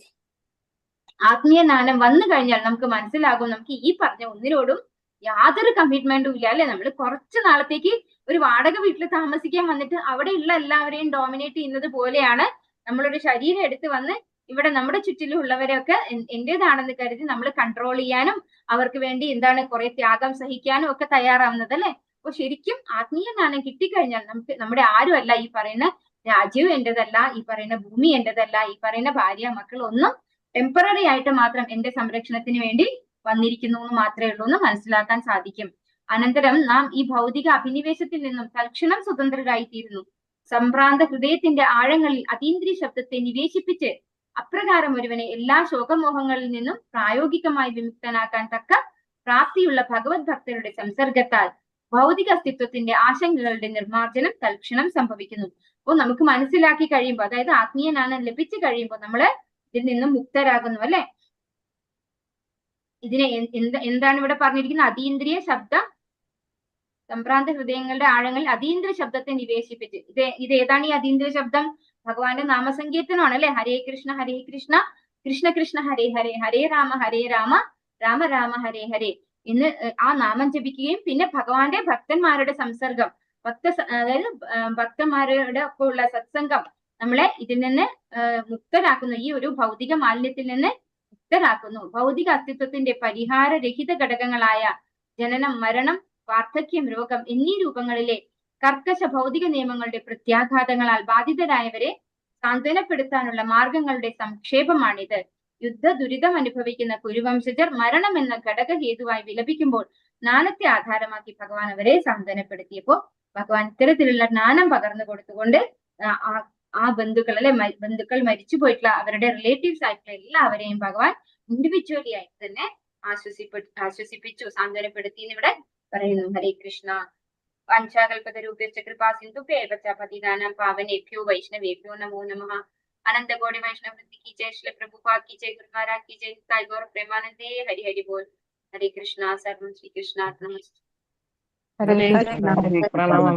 ആത്മീയ ജ്ഞാനം വന്നു കഴിഞ്ഞാൽ നമുക്ക് മനസ്സിലാകും നമുക്ക് ഈ പറഞ്ഞ ഒന്നിനോടും യാതൊരു കമ്മിറ്റ്മെന്റും ഇല്ല അല്ലെ? നമ്മൾ കുറച്ച് നാളത്തേക്ക് ഒരു വാടക വീട്ടിൽ താമസിക്കാൻ വന്നിട്ട് അവിടെയുള്ള എല്ലാവരെയും ഡോമിനേറ്റ് ചെയ്യുന്നത് പോലെയാണ് നമ്മളൊരു ശരീരം എടുത്ത് വന്ന് ഇവിടെ നമ്മുടെ ചുറ്റിലുള്ളവരെയൊക്കെ എന്റേതാണെന്ന് കരുതി നമ്മൾ കൺട്രോൾ ചെയ്യാനും അവർക്ക് വേണ്ടി എന്താണ് കുറെ ത്യാഗം സഹിക്കാനും ഒക്കെ തയ്യാറാവുന്നത് അല്ലെ. അപ്പൊ ശരിക്കും ആത്മീയ ജ്ഞാനം കിട്ടിക്കഴിഞ്ഞാൽ നമുക്ക് നമ്മുടെ ആരുമല്ല ഈ പറയുന്ന രാജ്യവും എന്റേതല്ല, ഈ പറയുന്ന ഭൂമി എന്റേതല്ല, ഈ പറയുന്ന ഭാര്യ മക്കൾ ഒന്നും ടെമ്പററി ആയിട്ട് മാത്രം എന്റെ സംരക്ഷണത്തിന് വേണ്ടി വന്നിരിക്കുന്നു എന്ന് മാത്രമേ ഉള്ളൂ എന്ന് മനസ്സിലാക്കാൻ സാധിക്കും. അനന്തരം നാം ഈ ഭൗതിക അഭിനിവേശത്തിൽ നിന്നും തൽക്ഷണം സ്വതന്ത്രരായിത്തീരുന്നു. സംഭ്രാന്ത ഹൃദയത്തിന്റെ ആഴങ്ങളിൽ അതീന്ദ്രിയ ശബ്ദത്തെ നിവേശിപ്പിച്ച് അപ്രകാരം ഒരുവനെ എല്ലാ ശോകമോഹങ്ങളിൽ നിന്നും പ്രായോഗികമായി വിമുക്തനാക്കാൻ തക്ക പ്രാപ്തിയുള്ള ഭഗവത് ഭക്തരുടെ സംസർഗത്താൽ ഭൗതിക അസ്തിത്വത്തിന്റെ ആശങ്കകളുടെ നിർമ്മാർജ്ജനം തൽക്ഷണം സംഭവിക്കുന്നു. അപ്പോൾ നമുക്ക് മനസ്സിലാക്കി കഴിയുമ്പോൾ, അതായത് ആത്മീയ ജ്ഞാനം ലഭിച്ചു കഴിയുമ്പോൾ നമ്മള് ഇതിൽ നിന്നും മുക്തരാകുന്നു അല്ലെ. ഇതിനെ എന്താണ് ഇവിടെ പറഞ്ഞിരിക്കുന്നത്? അതീന്ദ്രിയ ശബ്ദ സംഭ്രാന്ത ഹൃദയങ്ങളുടെ ആഴങ്ങളിൽ അതീന്ദ്രിയ ശബ്ദത്തെ നിവേശിപ്പിച്ച്. ഇത് ഏതാണ് ഈ അതീന്ദ്രിയ ശബ്ദം? ഭഗവാന്റെ നാമസങ്കീർത്തനമാണ് അല്ലെ. ഹരേ കൃഷ്ണ കൃഷ്ണ കൃഷ്ണ ഹരേ ഹരേ, ഹരേ രാമ രാമ രാമ ഹരേ ഹരേ എന്ന് ആ നാമം ജപിക്കുകയും പിന്നെ ഭഗവാന്റെ ഭക്തന്മാരുടെ സംസർഗം, അതായത് ഭക്തന്മാരുടെ ഒക്കെ ഉള്ള സത്സംഗം നമ്മളെ ഇതിൽ നിന്ന് മുക്തരാക്കുന്നു. ഈ ഒരു ഭൗതിക മാലിന്യത്തിൽ നിന്ന് മുക്തരാക്കുന്നു. ഭൗതിക അസ്തിത്വത്തിന്റെ പരിഹാരരഹിത ഘടകങ്ങളായ ജനനം, മരണം, വാർദ്ധക്യം, രോഗം എന്നീ രൂപങ്ങളിലെ കർക്കശ ഭൗതിക നിയമങ്ങളുടെ പ്രത്യാഘാതങ്ങളാൽ ബാധിതരായവരെ സാന്ത്വനപ്പെടുത്താനുള്ള മാർഗങ്ങളുടെ സംക്ഷേപമാണിത്. യുദ്ധ ദുരിതം അനുഭവിക്കുന്ന കുരുവംശജർ മരണം എന്ന ഘടക ഹേതുവായി വിലപിക്കുമ്പോൾ ജ്ഞാനത്തെ ആധാരമാക്കി ഭഗവാൻ അവരെ സാന്ത്വനപ്പെടുത്തിയപ്പോ ഭഗവാൻ ഇത്തരത്തിലുള്ള ജ്ഞാനം പകർന്നു കൊടുത്തുകൊണ്ട് ആ ബന്ധുക്കൾ അല്ലെ, ബന്ധുക്കൾ മരിച്ചു പോയിട്ടുള്ള അവരുടെ റിലേറ്റീവ്സ് ആയിട്ടുള്ള എല്ലാവരെയും ഭഗവാൻ ഇൻഡിവിജ്വലി ആയിട്ട് തന്നെ ആശ്വസിപ്പിച്ചു, സാന്ത്വനപ്പെടുത്തി എന്നിവിടെ പറയുന്നു. ഹരേ കൃഷ്ണ. വാഞ്ചാകൽപതരൂപ്യശ്ച കൃപാ സിന്ധുഭ്യേവ ച പതിതാനാം പാവനേഭ്യോ വൈഷ്ണവേഭ്യോ നമോ നമഃ. अनंत कोटि वैष्णव वृत्ति की जय, श्री प्रभुपाद की जय, गुरु महाराज की जय, साई गौर प्रेमानंदे, हरि हरि बोल. हरे कृष्णा. सर्वं श्री कृष्णार्पणमस्तु. ഹരേ കൃഷ്ണ. ഹരേ പ്രണാമം.